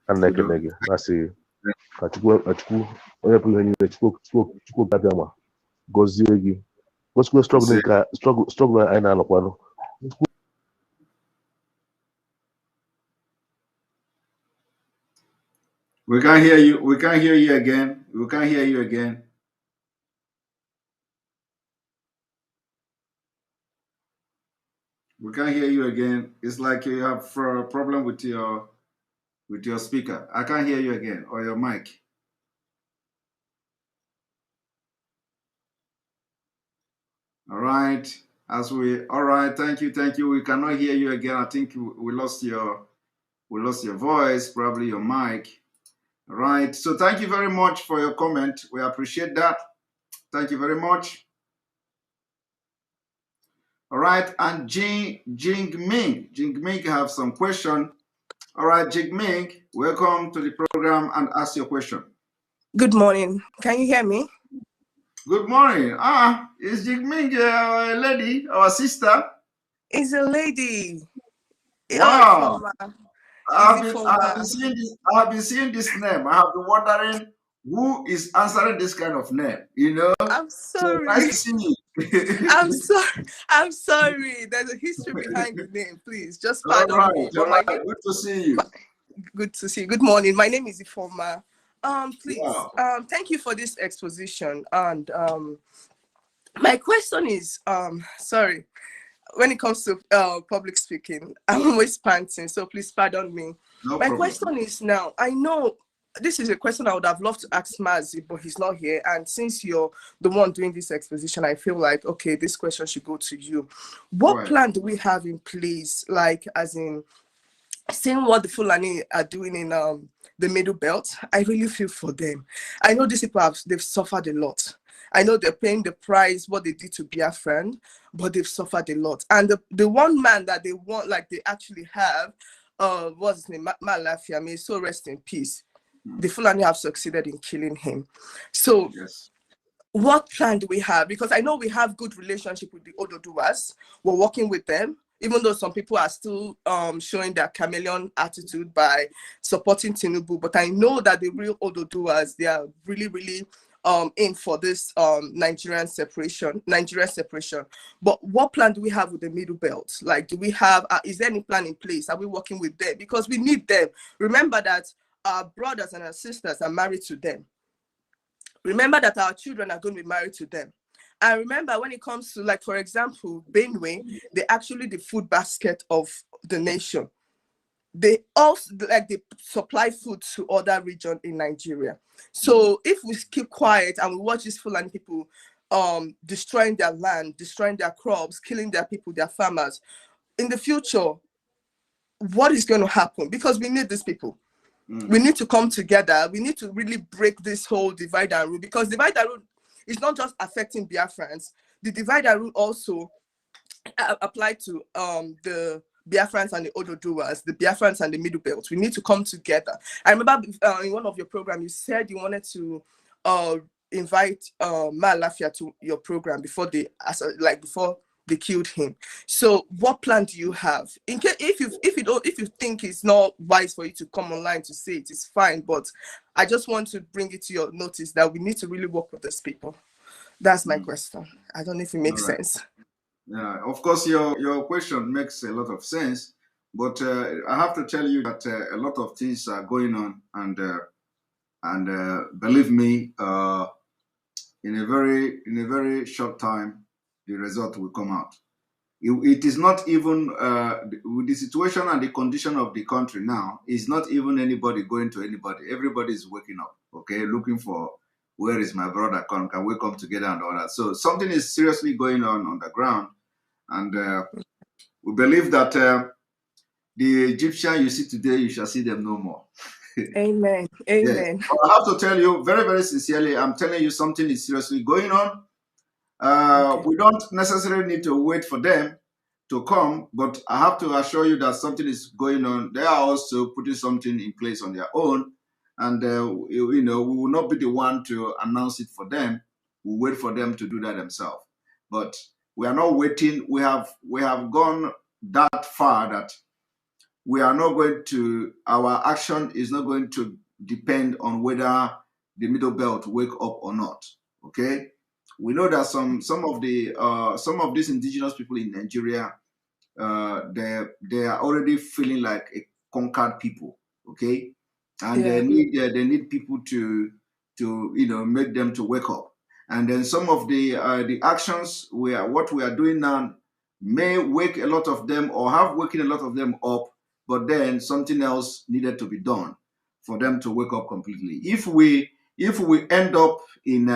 and like a nigga. I say. Onye pụrụ ihe niile Chukwu ga-abịa gọzie gị gosikwe struggle anyị na-anọkwanụ. We can't hear you. We can't hear you again. We can't hear you again. We can't hear you again. It's like you have a problem with your speaker. I can't hear you again, or your mic. All right. All right. Thank you. We cannot hear you again. I think we lost your voice, probably your mic. All right. So thank you very much for your comment. We appreciate that. Thank you very much. All right. And Jing Ming have some question. All right, Jing Ming, welcome to the program and ask your question. Good morning. Can you hear me? Good morning. Is Jigming a lady, our sister? It's a lady. Oh, it's Wow. from I Easy have from been seeing this. I have been seeing this name. I have been wondering who is answering this kind of name. You know. I'm So nice sorry. to see you. I'm sorry. I'm sorry. There's a history behind the name. Please just All pardon right. me. All But my right. name. Good to see you. Good to see you. Good morning. My name is Ifoma. Please. Wow. Thank you for this exposition. And my question is, sorry. When it comes to public speaking, I'm always panting, so please pardon me. No My problem. question is now, I know this is a question I would have loved to ask Mazi, but he's not here. And since you're the one doing this exposition, I feel like, okay, this question should go to you. What plan do we have in place, like as in seeing what the Fulani are doing in the Middle Belt? I really feel for them. I know these people they've suffered a lot. I know they're paying the price, what they did to Biafran, but they've suffered a lot. And the one man that they want, like they actually have, what's his name? Malafia, may so rest in peace. The Fulani have succeeded in killing him. So yes. What plan do we have? Because I know we have good relationship with the Ododuas. We're working with them, even though some people are still showing their chameleon attitude by supporting Tinubu. But I know that the real Ododuas, they are really, really in for this Nigerian separation. But what plan do we have with the Middle Belt? Like, do we have, is there any plan in place? Are we working with them? Because we need them. Remember that our brothers and our sisters are married to them. Remember that our children are going to be married to them. And remember, when it comes to, like, for example, Benue, they're actually the food basket of the nation. They also, like, they supply food to other regions in Nigeria. So if we keep quiet and we watch these Fulani people destroying their land, destroying their crops, killing their people, their farmers, in the future, what is going to happen? Because we need these people. We need to come together. We need to really break this whole divide and rule, because divide and rule is not just affecting Biafrans. The divide and rule also apply to the Biafrans and the Ododuas, the Biafrans and the Middle Belt. We need to come together. I remember in one of your programs, you said you wanted to invite Malafia to your program before they killed him. So what plan do you have? In case if you think it's not wise for you to come online to say it, it's fine. But I just want to bring it to your notice that we need to really work with these people. That's my question. I don't know if it makes sense. Yeah, of course, your question makes a lot of sense, but I have to tell you that a lot of things are going on, and believe me, in a very short time, the result will come out. It is not even with the situation and the condition of the country now. It's not even anybody going to anybody. Everybody is waking up, okay, looking for where is my brother? Can we come together and all that? So something is seriously going on the ground, and we believe that the Egyptian you see today, you shall see them no more. Amen. Amen. Yes. I have to tell you very, very sincerely, I'm telling you something is seriously going on. We don't necessarily need to wait for them to come, but I have to assure you that something is going on. They are also putting something in place on their own, and we will not be the one to announce it for them. We'll wait for them to do that themselves. But we are not waiting. We have gone that far that we are not going to. Our action is not going to depend on whether the Middle Belt wake up or not. Okay. We know that some of these indigenous people in Nigeria, they are already feeling like a conquered people, okay, and they need people to make them to wake up. And then some of the actions what we are doing now may wake a lot of them or have waken a lot of them up, but then something else needed to be done for them to wake up completely. If we end up in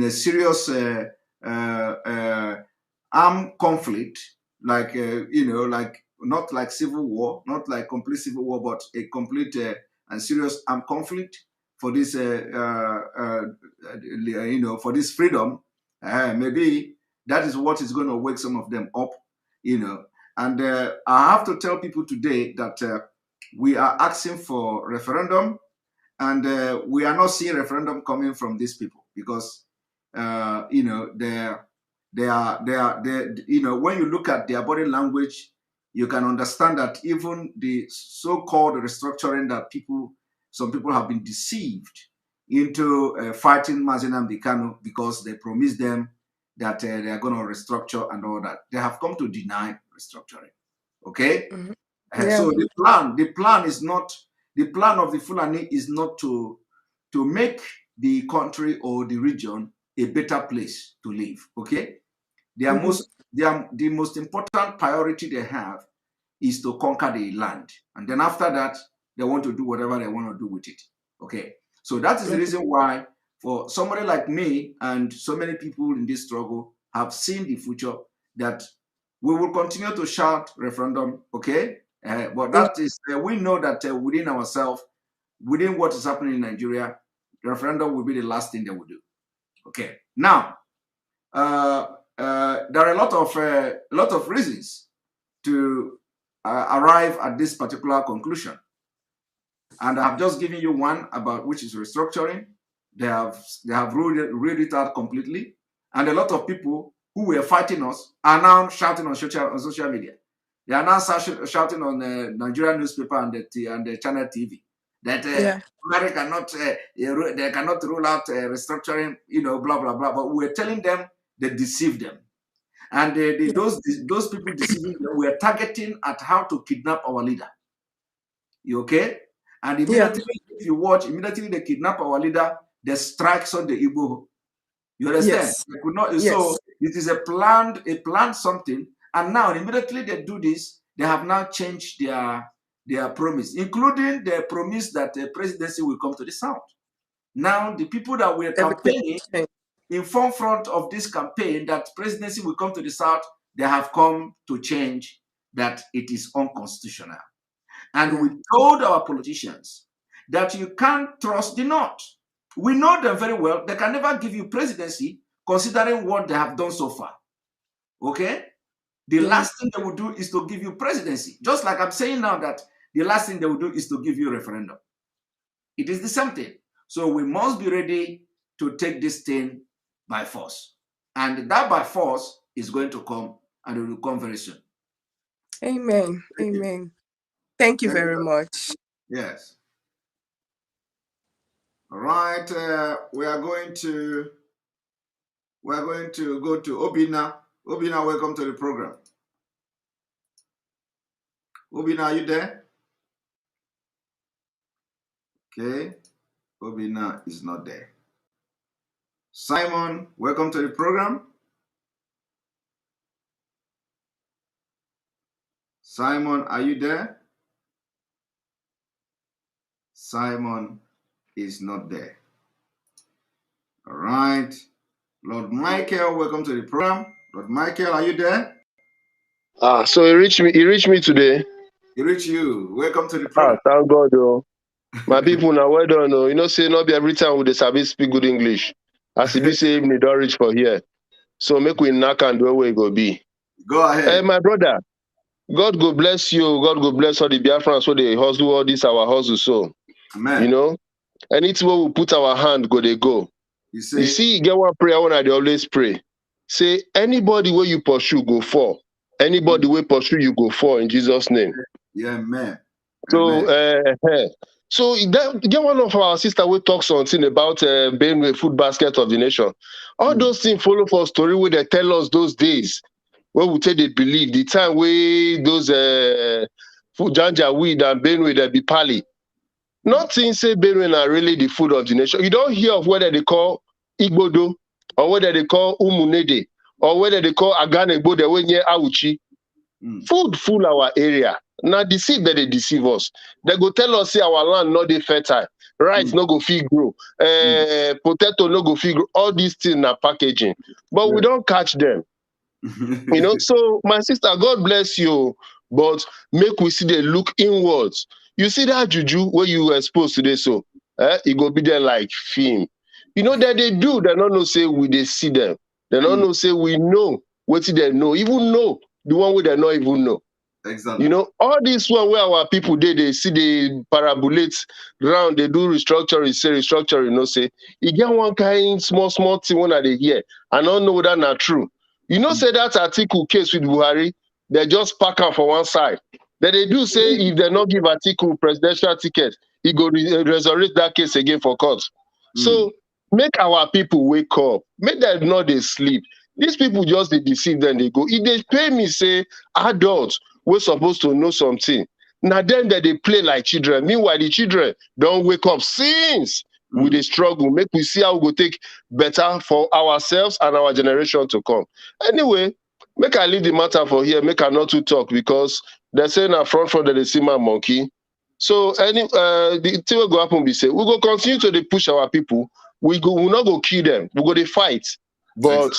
a serious armed conflict, like like not like civil war, not like complete civil war, but a complete and serious armed conflict for this for this freedom, maybe that is what is going to wake some of them up, and I have to tell people today that we are asking for referendum, And we are not seeing referendum coming from these people because, you know, you know, when you look at their body language, you can understand that even the so-called restructuring that some people have been deceived into fighting Mazi Nnamdi Kanu because they promised them that they are going to restructure and all that. They have come to deny restructuring. Okay? So the plan is not, the plan of the Fulani is not to make the country or the region a better place to live. Okay? The most important priority they have is to conquer the land. And then after that, they want to do whatever they want to do with it. Okay. So that is the reason why for somebody like me and so many people in this struggle have seen the future that we will continue to shout referendum. Okay. But that is, we know that within ourselves, within what is happening in Nigeria, the referendum will be the last thing they will do. Okay. Now, there are a lot of reasons to arrive at this particular conclusion, and I've just given you one about which is restructuring. They have ruled it out completely, and a lot of people who were fighting us are now shouting on social media. They are now shouting on the Nigerian newspaper and the channel TV that America cannot they cannot rule out restructuring, you know, blah blah blah. But we're telling them they deceived them, and those people deceiving them were targeting at how to kidnap our leader. You okay? And immediately, if you watch, immediately they kidnap our leader. They strikes on the Igbo. You understand? Yes. They could not. So it is a planned something. And now immediately they do this, they have now changed their promise, including the promise that the presidency will come to the South. Now the people that were campaigning in front of this campaign that presidency will come to the South, they have come to change that it is unconstitutional. And we told our politicians that you can't trust the North. We know them very well. They can never give you presidency considering what they have done so far. Okay? The last thing they will do is to give you presidency. Just like I'm saying now that the last thing they will do is to give you a referendum. It is the same thing. So we must be ready to take this thing by force. And that by force is going to come, and it will come very soon. Amen. Amen. Thank you very much. Yes. All right. We are going to go to Obina. Obina, welcome to the program. Obina, are you there? Okay. Obina is not there. Simon, welcome to the program. Simon, are you there? Simon is not there. All right. Lord Michael, welcome to the program. Lord Michael, are you there? So he reached me today. He reached you. Welcome to the program. Thank God, though. My people now, well done. You know, say not be every time with the service speak good English. As he be saying, me don't reach for here. So make we knock and do where we go be. Go ahead. Hey, my brother. God go bless you. God go bless all the Biafrans so they hustle all this our hustle. So, Amen. You know, anything where we put our hand, go they go. You see, get one prayer when I always pray. Say, anybody where you pursue, go for. Anybody where pursue, you go for in Jesus' name. Yeah, man. So, so get one of our sister who talks something about being a food basket of the nation. All those things follow for a story where they tell us those days where we say they believe the time where those food janja weed and Benue they be pali. Nothing say Benue are really the food of the nation. You don't hear of whether they call Igbodo or whether they call Umunede or whether they call Aganegbo the way near Auchi. Food full our area. Now deceive that they deceive us. They go tell us say our land not dey fertile, rice no go fit grow, potato no go fit grow. All these things are packaging, but we don't catch them. You know. So my sister, God bless you, but make we see they look inwards. You see that juju where you were exposed today, so it go be there like film. You know that they do. They don't know say we they see them. They don't know say we know what they know. Even know the one where they not even know. Exactly. You know, all this one where our people they see the parabolate round, they do restructuring, say restructuring, no say. You get one kind small thing when they hear. I don't know whether not true. You know, say that article case with Buhari, they just pack up for one side. Then they do say if they not give article presidential ticket, he go resurrect that case again for court. So make our people wake up. Make them not they sleep. These people just they deceive them, they go. If they pay me, say adults, we're supposed to know something. Now then that they play like children. Meanwhile, the children don't wake up since we they struggle. Make we see how we go take better for ourselves and our generation to come. Anyway, make I leave the matter for here. Make I not to talk because they're saying a front that they see my monkey. So the thing will go happen be say we go continue to push our people. We not go kill them. We go to fight. But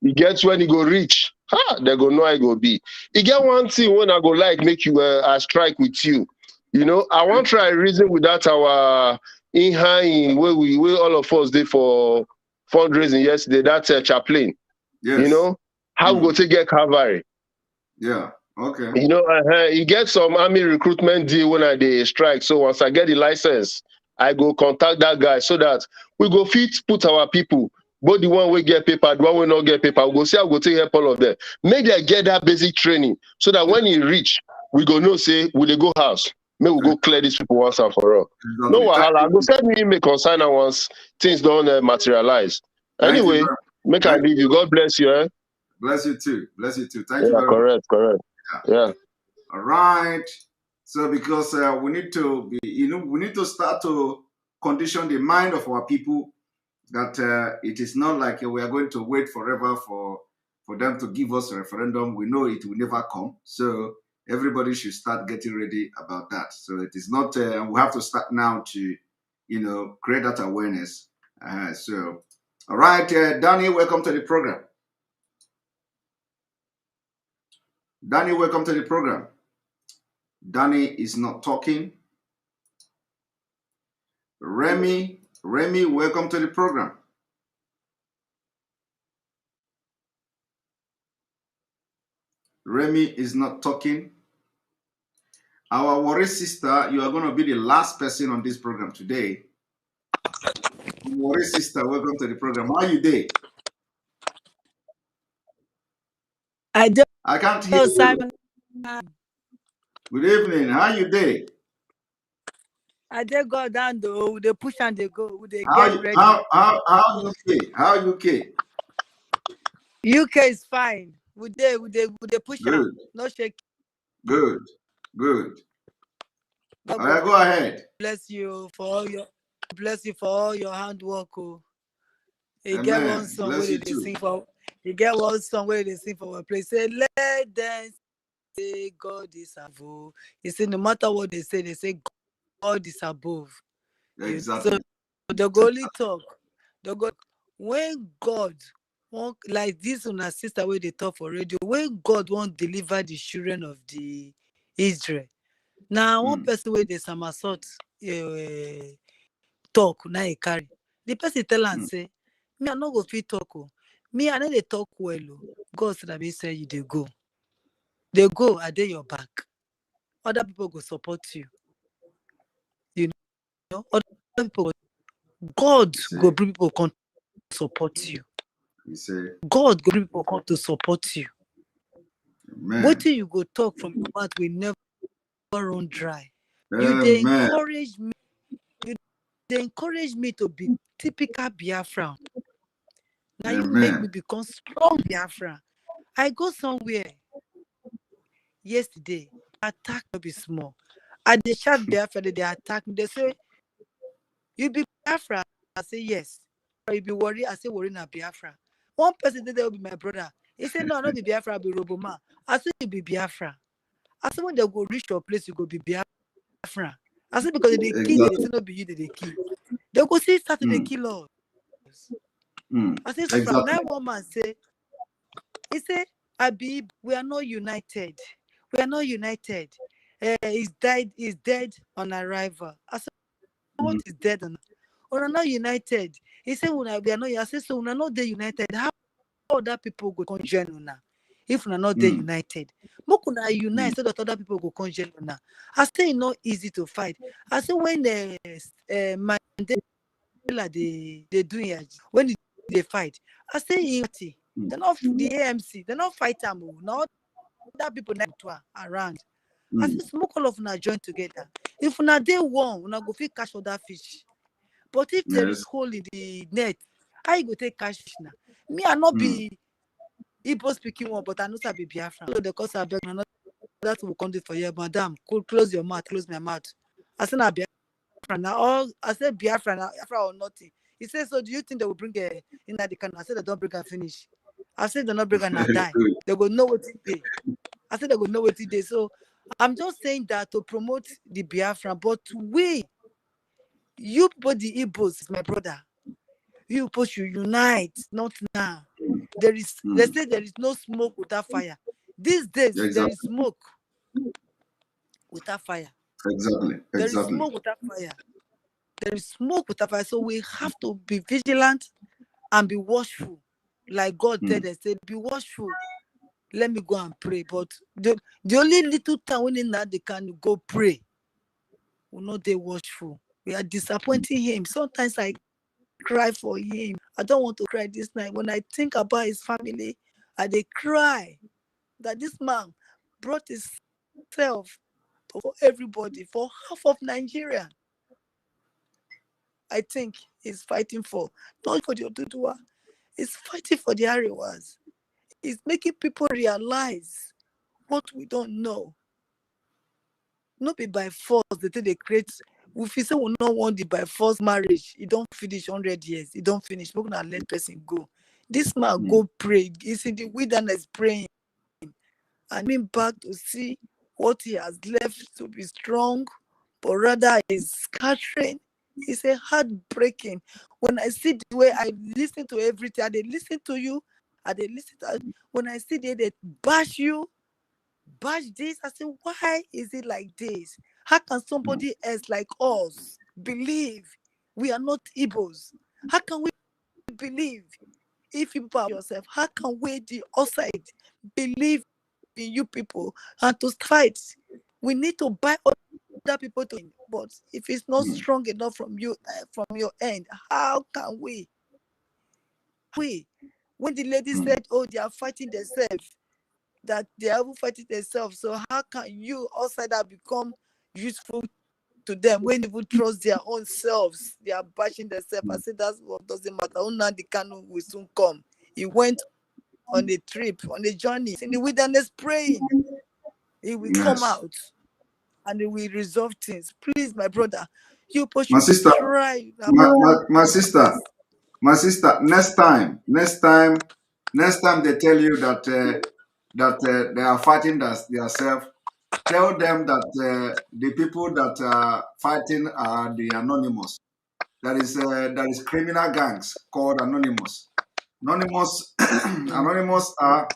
it gets when it go reach. They go know I go be. You get one thing when I go like make you I strike with you. You know, I want to try reason with that our in high where all of us did for fundraising yesterday. That's a chaplain. Yes. You know how we go to get cavalry. Yeah. Okay. You know, you get some army recruitment deal when I strike. So once I get the license, I go contact that guy so that we go fit put our people. Both the one we get paper, the one we not get paper. We go see how we go take help all of them. Make them get that basic training so that when he reach, we go know say we they go house. May we go clear these people once and for all. No wahala. I go send me email consign once things don't materialize. Anyway, make I leave you. God bless you. Eh? Bless you too. Bless you too. Thank you very much. Correct. Yeah. All right. So because we need to be, we need to start to condition the mind of our people that it is not like we are going to wait forever for them to give us a referendum. We know it will never come. So everybody should start getting ready about that. So it is not, we have to start now to, create that awareness. So, all right, Danny, welcome to the program. Danny, welcome to the program. Danny is not talking. Remy, welcome to the program. Remy is not talking. Our worry sister, you are going to be the last person on this program today. Worry sister, welcome to the program. How are you today? I can't hear you. Simon. Good evening. How are you today? I did go down though. They push and they go. They How get ready. How UK? How UK? UK is fine. Would they push Good. No shake. Good. All right, go ahead. Bless you for all your hard work. Oh. You Amen. get one song Bless where you they too. sing for. You get one song where they sing for a place. Say, let them say God is above. You see, no matter what they say God is above. Exactly. So the only talk. When God won't, like this on our sister where they talk for radio, when God won't deliver the children of the Israel. Now one person where they somersault talk now he carry. The person tell and say, me I not go fit talk. Me I know they talk well. God said I say you they go. They go, are they your back? Other people go support you. You know, other people God go bring people come to support you. God go bring people come to support you. What till you go talk from your mouth will never run dry. You they encourage me. They encourage me to be typical Biafran. Now you make me become strong Biafran. I go somewhere yesterday, attack will be small. At the chat Biafra, they attack me. They say, you be Biafra? I say yes. Or you be worried? I say worry na Biafra. One person said they will be my brother. He said, no, not be Biafra, I'll be Roboma. I said you be Biafra. I said when they go reach your place, you go be Biafra. I said because they kill, they say not be you, they kill. They go see start to kill us. I said from that one man say, he said, Abib, we are not united. We are not united. He's dead on arrival. I said, what is dead on? We are not united. He said, we are not. I said, so we are not united. How other people go join now? if we're not there united. Mokuna unite so that other people go come jail now. I say it's not easy to fight. I say when the Mandela they do it, when they fight, I say they're not the AMC, they're not fight them. Now other people around. I say smoke all of una join together. If una day one, una go fit catch other fish. But if there is hole in the net, how you go take catch fish now? Me, I not be Igbo speaking one, but I know be Biafran. So the cause I beg another that will come for you, madam. Close your mouth, close my mouth. I said na Biafran now. All I said Biafran now, Biafran or nothing. He said, so do you think they will bring a in the can? I said they don't bring and finish. I said they not bring and die. They go know what it is. I said they go know what it is. So I'm just saying that to promote the Biafran, but you people the Igbos, my brother. You people should unite, not now. They say there is no smoke without fire. These days there is smoke without fire. There is smoke without fire. There is smoke without fire. So we have to be vigilant and be watchful. Like God said, they said, be watchful. Let me go and pray. But the only little time when in that they can go pray. We're not they watchful. We are disappointing him. Sometimes I cry for him. I don't want to cry this night. When I think about his family, they cry that this man brought himself for everybody, for half of Nigeria. I think he's fighting for, not for the Oduduwa, he's fighting for the Arewas. He's making people realize what we don't know. Not be by force, they create. If you say we don't want the by force marriage, it don't finish 100 years, it don't finish. We're gonna let person go. This man go pray. He's in the wilderness praying. And mean back to see what he has left to be strong, but rather is scattering. It's a heartbreaking. When I see the way I listen to everything, they listen to you, they listen to, when I see they bash you, bash this, I say, why is it like this? How can somebody else like us believe we are not Igbos? How can we believe if you are yourself? How can we the outside believe in you people and to fight? We need to buy other people to, but if it's not strong enough from you, from your end, how can we? When the lady said, oh, they are fighting themselves, that they are fighting themselves, so how can you outsider become useful to them when they would trust their own selves? They are bashing themselves. I said that's what doesn't matter. Nnamdi Kanu will soon come. He went on a trip, on a journey in the wilderness praying. He will come out and he will resolve things. Please, my brother, you push my sister, try. my sister, next time they tell you that they are fighting themselves, tell them that the people that are fighting are the anonymous. That is criminal gangs called anonymous. Anonymous are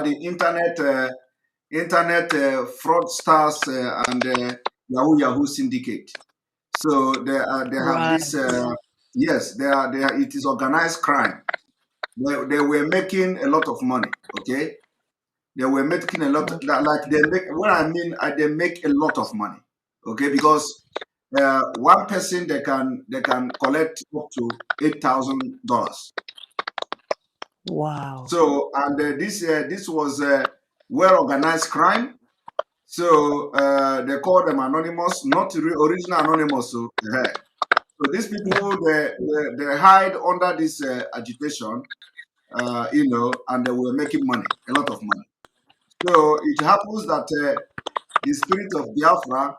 the internet fraudsters and Yahoo syndicate. So they have this. Yes, they are. It is organized crime. They were making a lot of money. Okay, they were making a lot. Like they make. What I mean, they make a lot of money. Okay, because one person they can collect up to $8,000. Wow. So and this was well organized crime. So they call them anonymous, not original anonymous. So these people they hide under this agitation, and they were making money, a lot of money. So it happens that the spirit of Biafra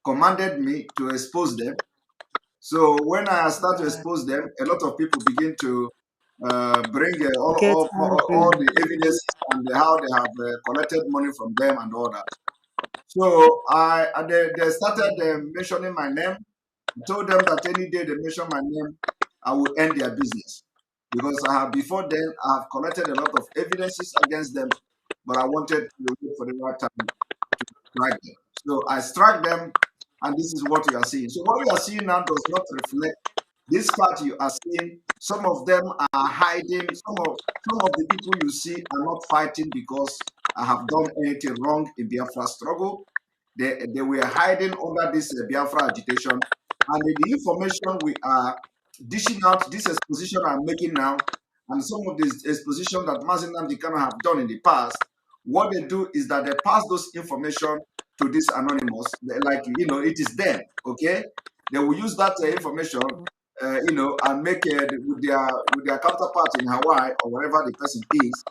commanded me to expose them. So when I start to expose them, a lot of people begin to bring all the evidence and how they have collected money from them and all that. So they started mentioning my name. I told them that any day they mention my name, I will end their business. Because before then, I have collected a lot of evidences against them, but I wanted to wait for the right time to strike them. So I struck them, and this is what you are seeing. So what we are seeing now does not reflect this part you are seeing. Some of them are hiding. Some of the people you see are not fighting because I have done anything wrong in Biafra struggle. They were hiding under this Biafra agitation, and the information we are dishing out, this exposition I'm making now, and some of this exposition that Mazi Nnamdi Kanu have done in the past, what they do is that they pass those information to this anonymous, like it is them, okay? They will use that information, and make with their counterpart in Hawaii or wherever the person is.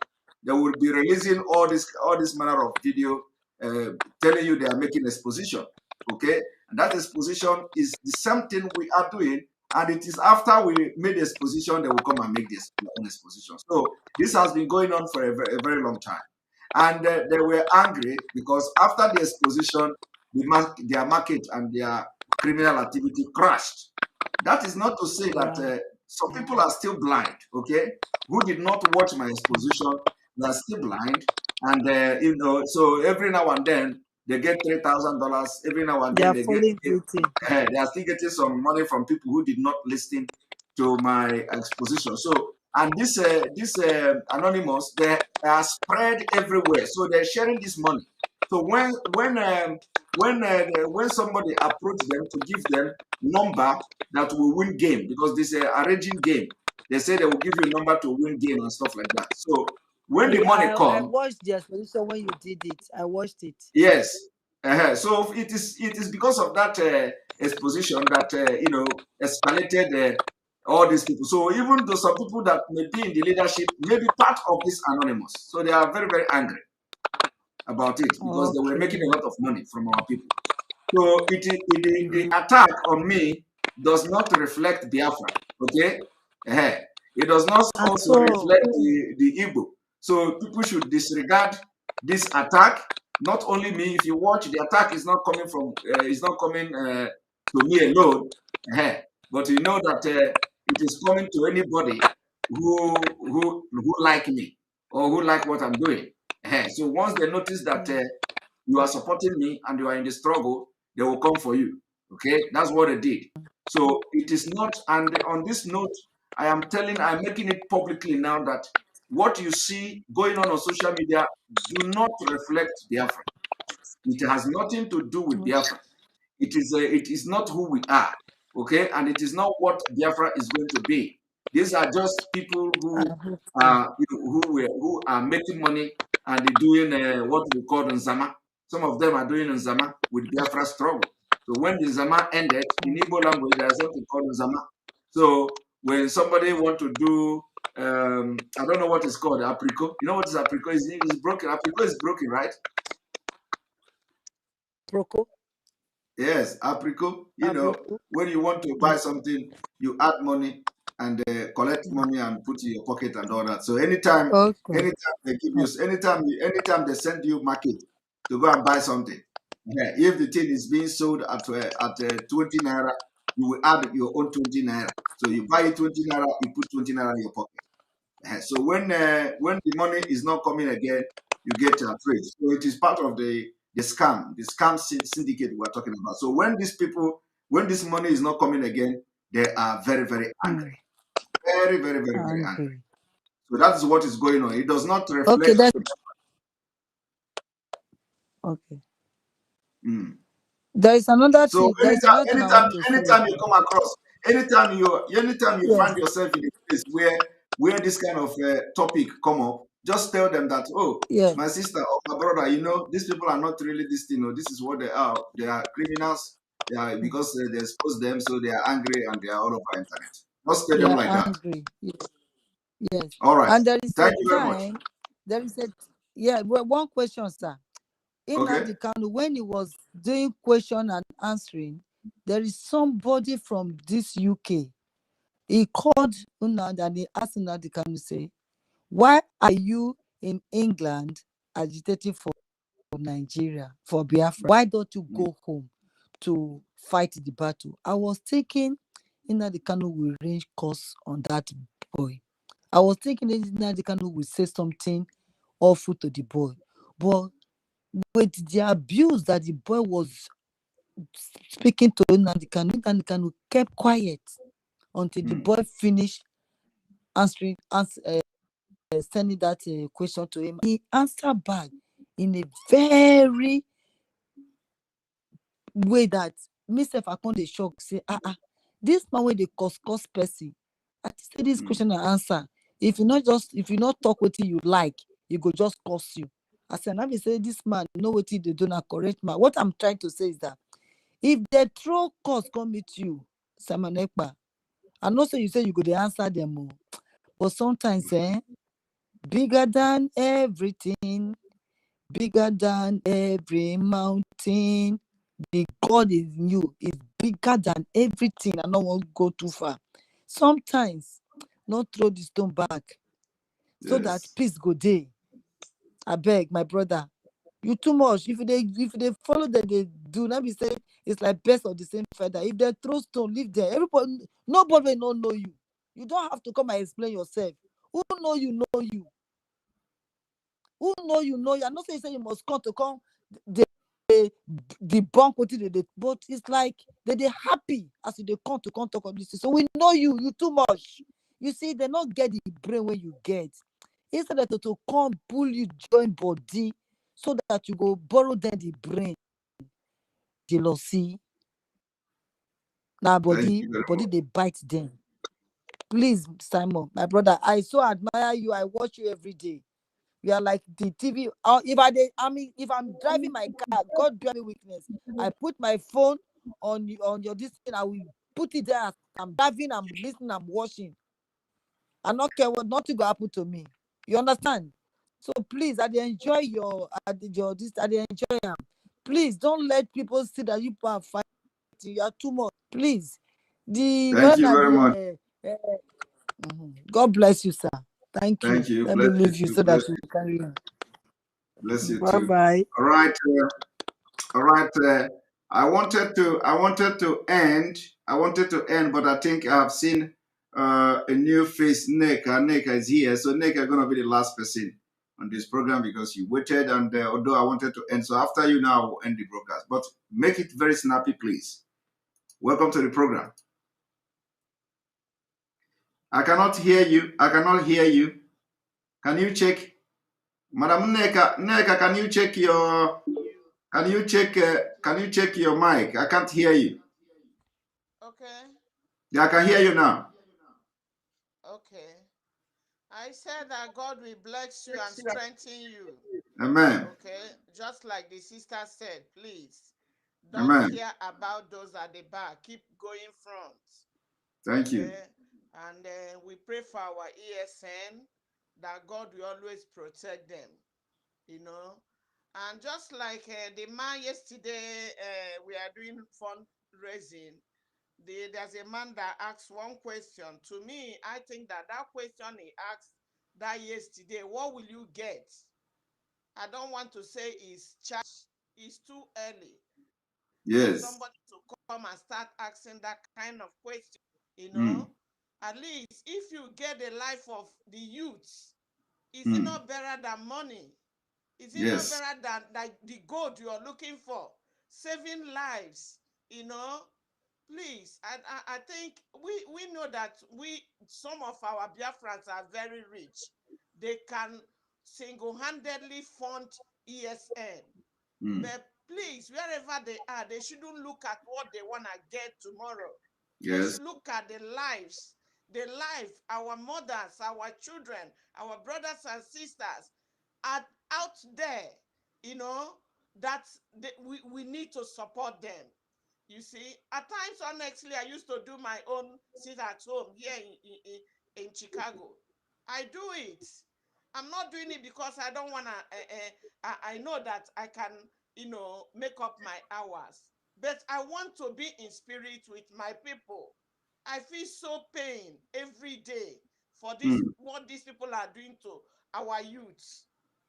They will be releasing all this manner of video, telling you they are making exposition, okay? And that exposition is the same thing we are doing, and it is after we made the exposition they will come and make this own exposition. So this has been going on for a very long time, and they were angry because after the exposition, their market and their criminal activity crashed. That is not to say that some people are still blind, okay, who did not watch my exposition. They are still blind, and so every now and then they get $3,000. Every now and They then are they falling get victim. they are still getting some money from people who did not listen to my exposition. So, and this anonymous, they are spread everywhere. So they're sharing this money. So when somebody approach them to give them number that will win game, because this is arranging game, they say they will give you a number to win game and stuff like that. So when the money I comes, watched the exposition when you did it. I watched it. yes. So it is because of that exposition that escalated all these people. So even though some people that may be in the leadership may be part of this anonymous, so they are very, very angry about it because they were making a lot of money from our people. So the attack on me does not reflect Biafra, okay? It does not also reflect the Igbo. So people should disregard this attack. Not only me. If you watch, the attack is not coming to me alone, but you know that it is coming to anybody who like me or who like what I'm doing. So once they notice that you are supporting me and you are in the struggle, they will come for you. Okay, that's what they did. So it is not. And on this note, I'm making it publicly now that what you see going on social media do not reflect Biafra. It has nothing to do with Biafra. It is not who we are, okay? And it is not what Biafra is going to be. These are just people who are making money and doing what we call Nzama. Some of them are doing Nzama with Biafra struggle. So when the Nzama ended, in Igbo language, there's something called Nzama. So when somebody want to do, I don't know what it's called, apricot. You know what is apricot? It's broken. Apricot is broken, right? Proco? Yes, apricot. When you want to buy something, you add money and collect money and put in your pocket and all that. So anytime they give you, anytime they send you market to go and buy something, if the thing is being sold at 20 naira, you will add your own 20 naira. So you buy it 20 naira, you put 20 naira in your pocket. So when the money is not coming again, you get afraid. So it is part of the scam syndicate we're talking about. So when this money is not coming again, they are very, very angry. Very, very, very, very angry. So that is what is going on. It does not reflect. Okay. There is another so thing. Anytime you come across, anytime you find yourself in a place where this kind of topic come up, just tell them that, my sister or my brother, these people are not really this thing. This is what they are. They are criminals. They are, because they expose them, so they are angry and they are all over internet. Just tell them like angry. that. Yes. All right. And there is Thank you very much. There is one question, sir. Nnamdi Kanu, when he was doing question and answering, there is somebody from this UK. He called Nnamdi and he asked Nnamdi Kanu, say, why are you in England agitating for Nigeria, for Biafra? Why don't you go home to fight the battle? I was thinking Nnamdi Kanu will range course on that boy. I was thinking Nnamdi Kanu will say something awful to the boy. But with the abuse that the boy was speaking to Nnamdi Kanu kept quiet until the boy finished sending that question to him. He answered back in a very way that myself I come dey shock. Say, this man wey dey cause person. I say this question and answer. If you not talk what you like, he go just curse you. I said, let me say this man know what they do not correct man. What I'm trying to say is that if they throw cause come meet you, Simon Ekpa, I know so you say you go to answer them, but sometimes bigger than everything, bigger than every mountain, the God is you, is bigger than everything. I don't want to go too far. Sometimes not throw the stone back so that peace go day. I beg my brother, you too much. If they follow them, they do not be say it's like best of the same feather. If they throw stone, leave there. Everybody, nobody will not know you. You don't have to come and explain yourself. Who know you know you? Who know you know you? I'm not saying you must come to come. They debunk what they did, but it's like they happy as they come talk of this. So we know you too much. You see, they not get the brain when you get. Instead of to come pull you join body so that you go borrow them the brain. Jealousy. Now body they bite them. Please, Simon, my brother, I so admire you. I watch you every day. You are like the TV. If I'm driving my car, God bear me witness. I put my phone on your this thing. I will put it there. I'm driving. I'm listening. I'm watching. I don't care what nothing will happen to me. You understand? So please, I enjoy I enjoy them. Please don't let people see that you are fighting. You are too much. Please. Thank you very much. God bless you, sir. Thank you. Thank you. Let Bless me leave you too. so that Bless you carry on. Bless you Bye too. bye. All right. All right. I wanted to end, but I think I've seen a new face. Neka is here, so Neka is gonna be the last person on this program because you waited, and although I wanted to end, so after you now I will end the broadcast. But make it very snappy, please. Welcome to the program. I cannot hear you. Can you check, Madam Neka? Neka, can you check your mic? I can't hear you. Okay. Yeah, I can hear you now. Okay. I said that God will bless you and strengthen you. Amen. Okay. Just like the sister said, please don't Amen. care about those at the back. Keep going front. Thank you. And we pray for our ESN that God will always protect them. And just like the man yesterday, we are doing fundraising. There's a man that asked one question. To me, I think that question he asked that yesterday, what will you get? I don't want to say it's too early. Yes. For somebody to come and start asking that kind of question. At least if you get the life of the youth, is it not better than money? Is it not better than like the gold you are looking for? Saving lives, Please, I think we know that some of our Biafrans are very rich. They can single-handedly fund ESN. But please, wherever they are, they shouldn't look at what they want to get tomorrow. They should look at the life, our mothers, our children, our brothers and sisters are out there, that we need to support them. You see, at times, honestly, I used to do my own sit at home here in Chicago. I do it. I'm not doing it because I don't want to, I know that I can, make up my hours. But I want to be in spirit with my people. I feel so pain every day for this, what these people are doing to our youths.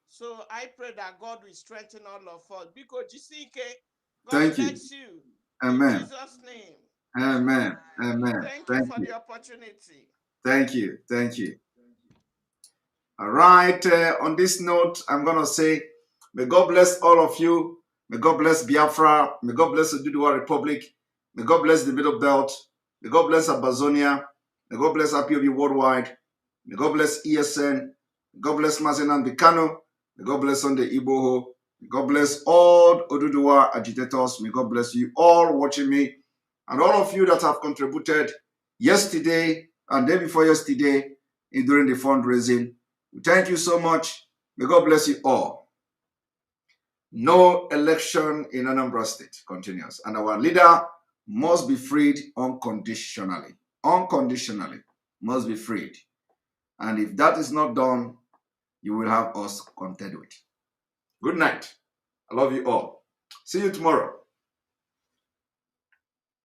So I pray that God will strengthen all of us. Because GCK, God bless you. Amen. In Jesus' name. Amen. Amen. Thank you for the opportunity. Thank you. Thank you. All right. On this note, I'm going to say, may God bless all of you. May God bless Biafra. May God bless the Duduwa Republic. May God bless the Middle Belt. May God bless Abazonia. May God bless APOB worldwide. May God bless ESN. May God bless Mazenan Bikano. May God bless Sunday Iboho. May God bless all Oduduwa agitators. May God bless you all watching me. And all of you that have contributed yesterday and day before yesterday during the fundraising. Thank you so much. May God bless you all. No election in Anambra State continues. And our leader must be freed unconditionally. Unconditionally must be freed. And if that is not done, you will have us contend with. Good night. I love you all. See you tomorrow.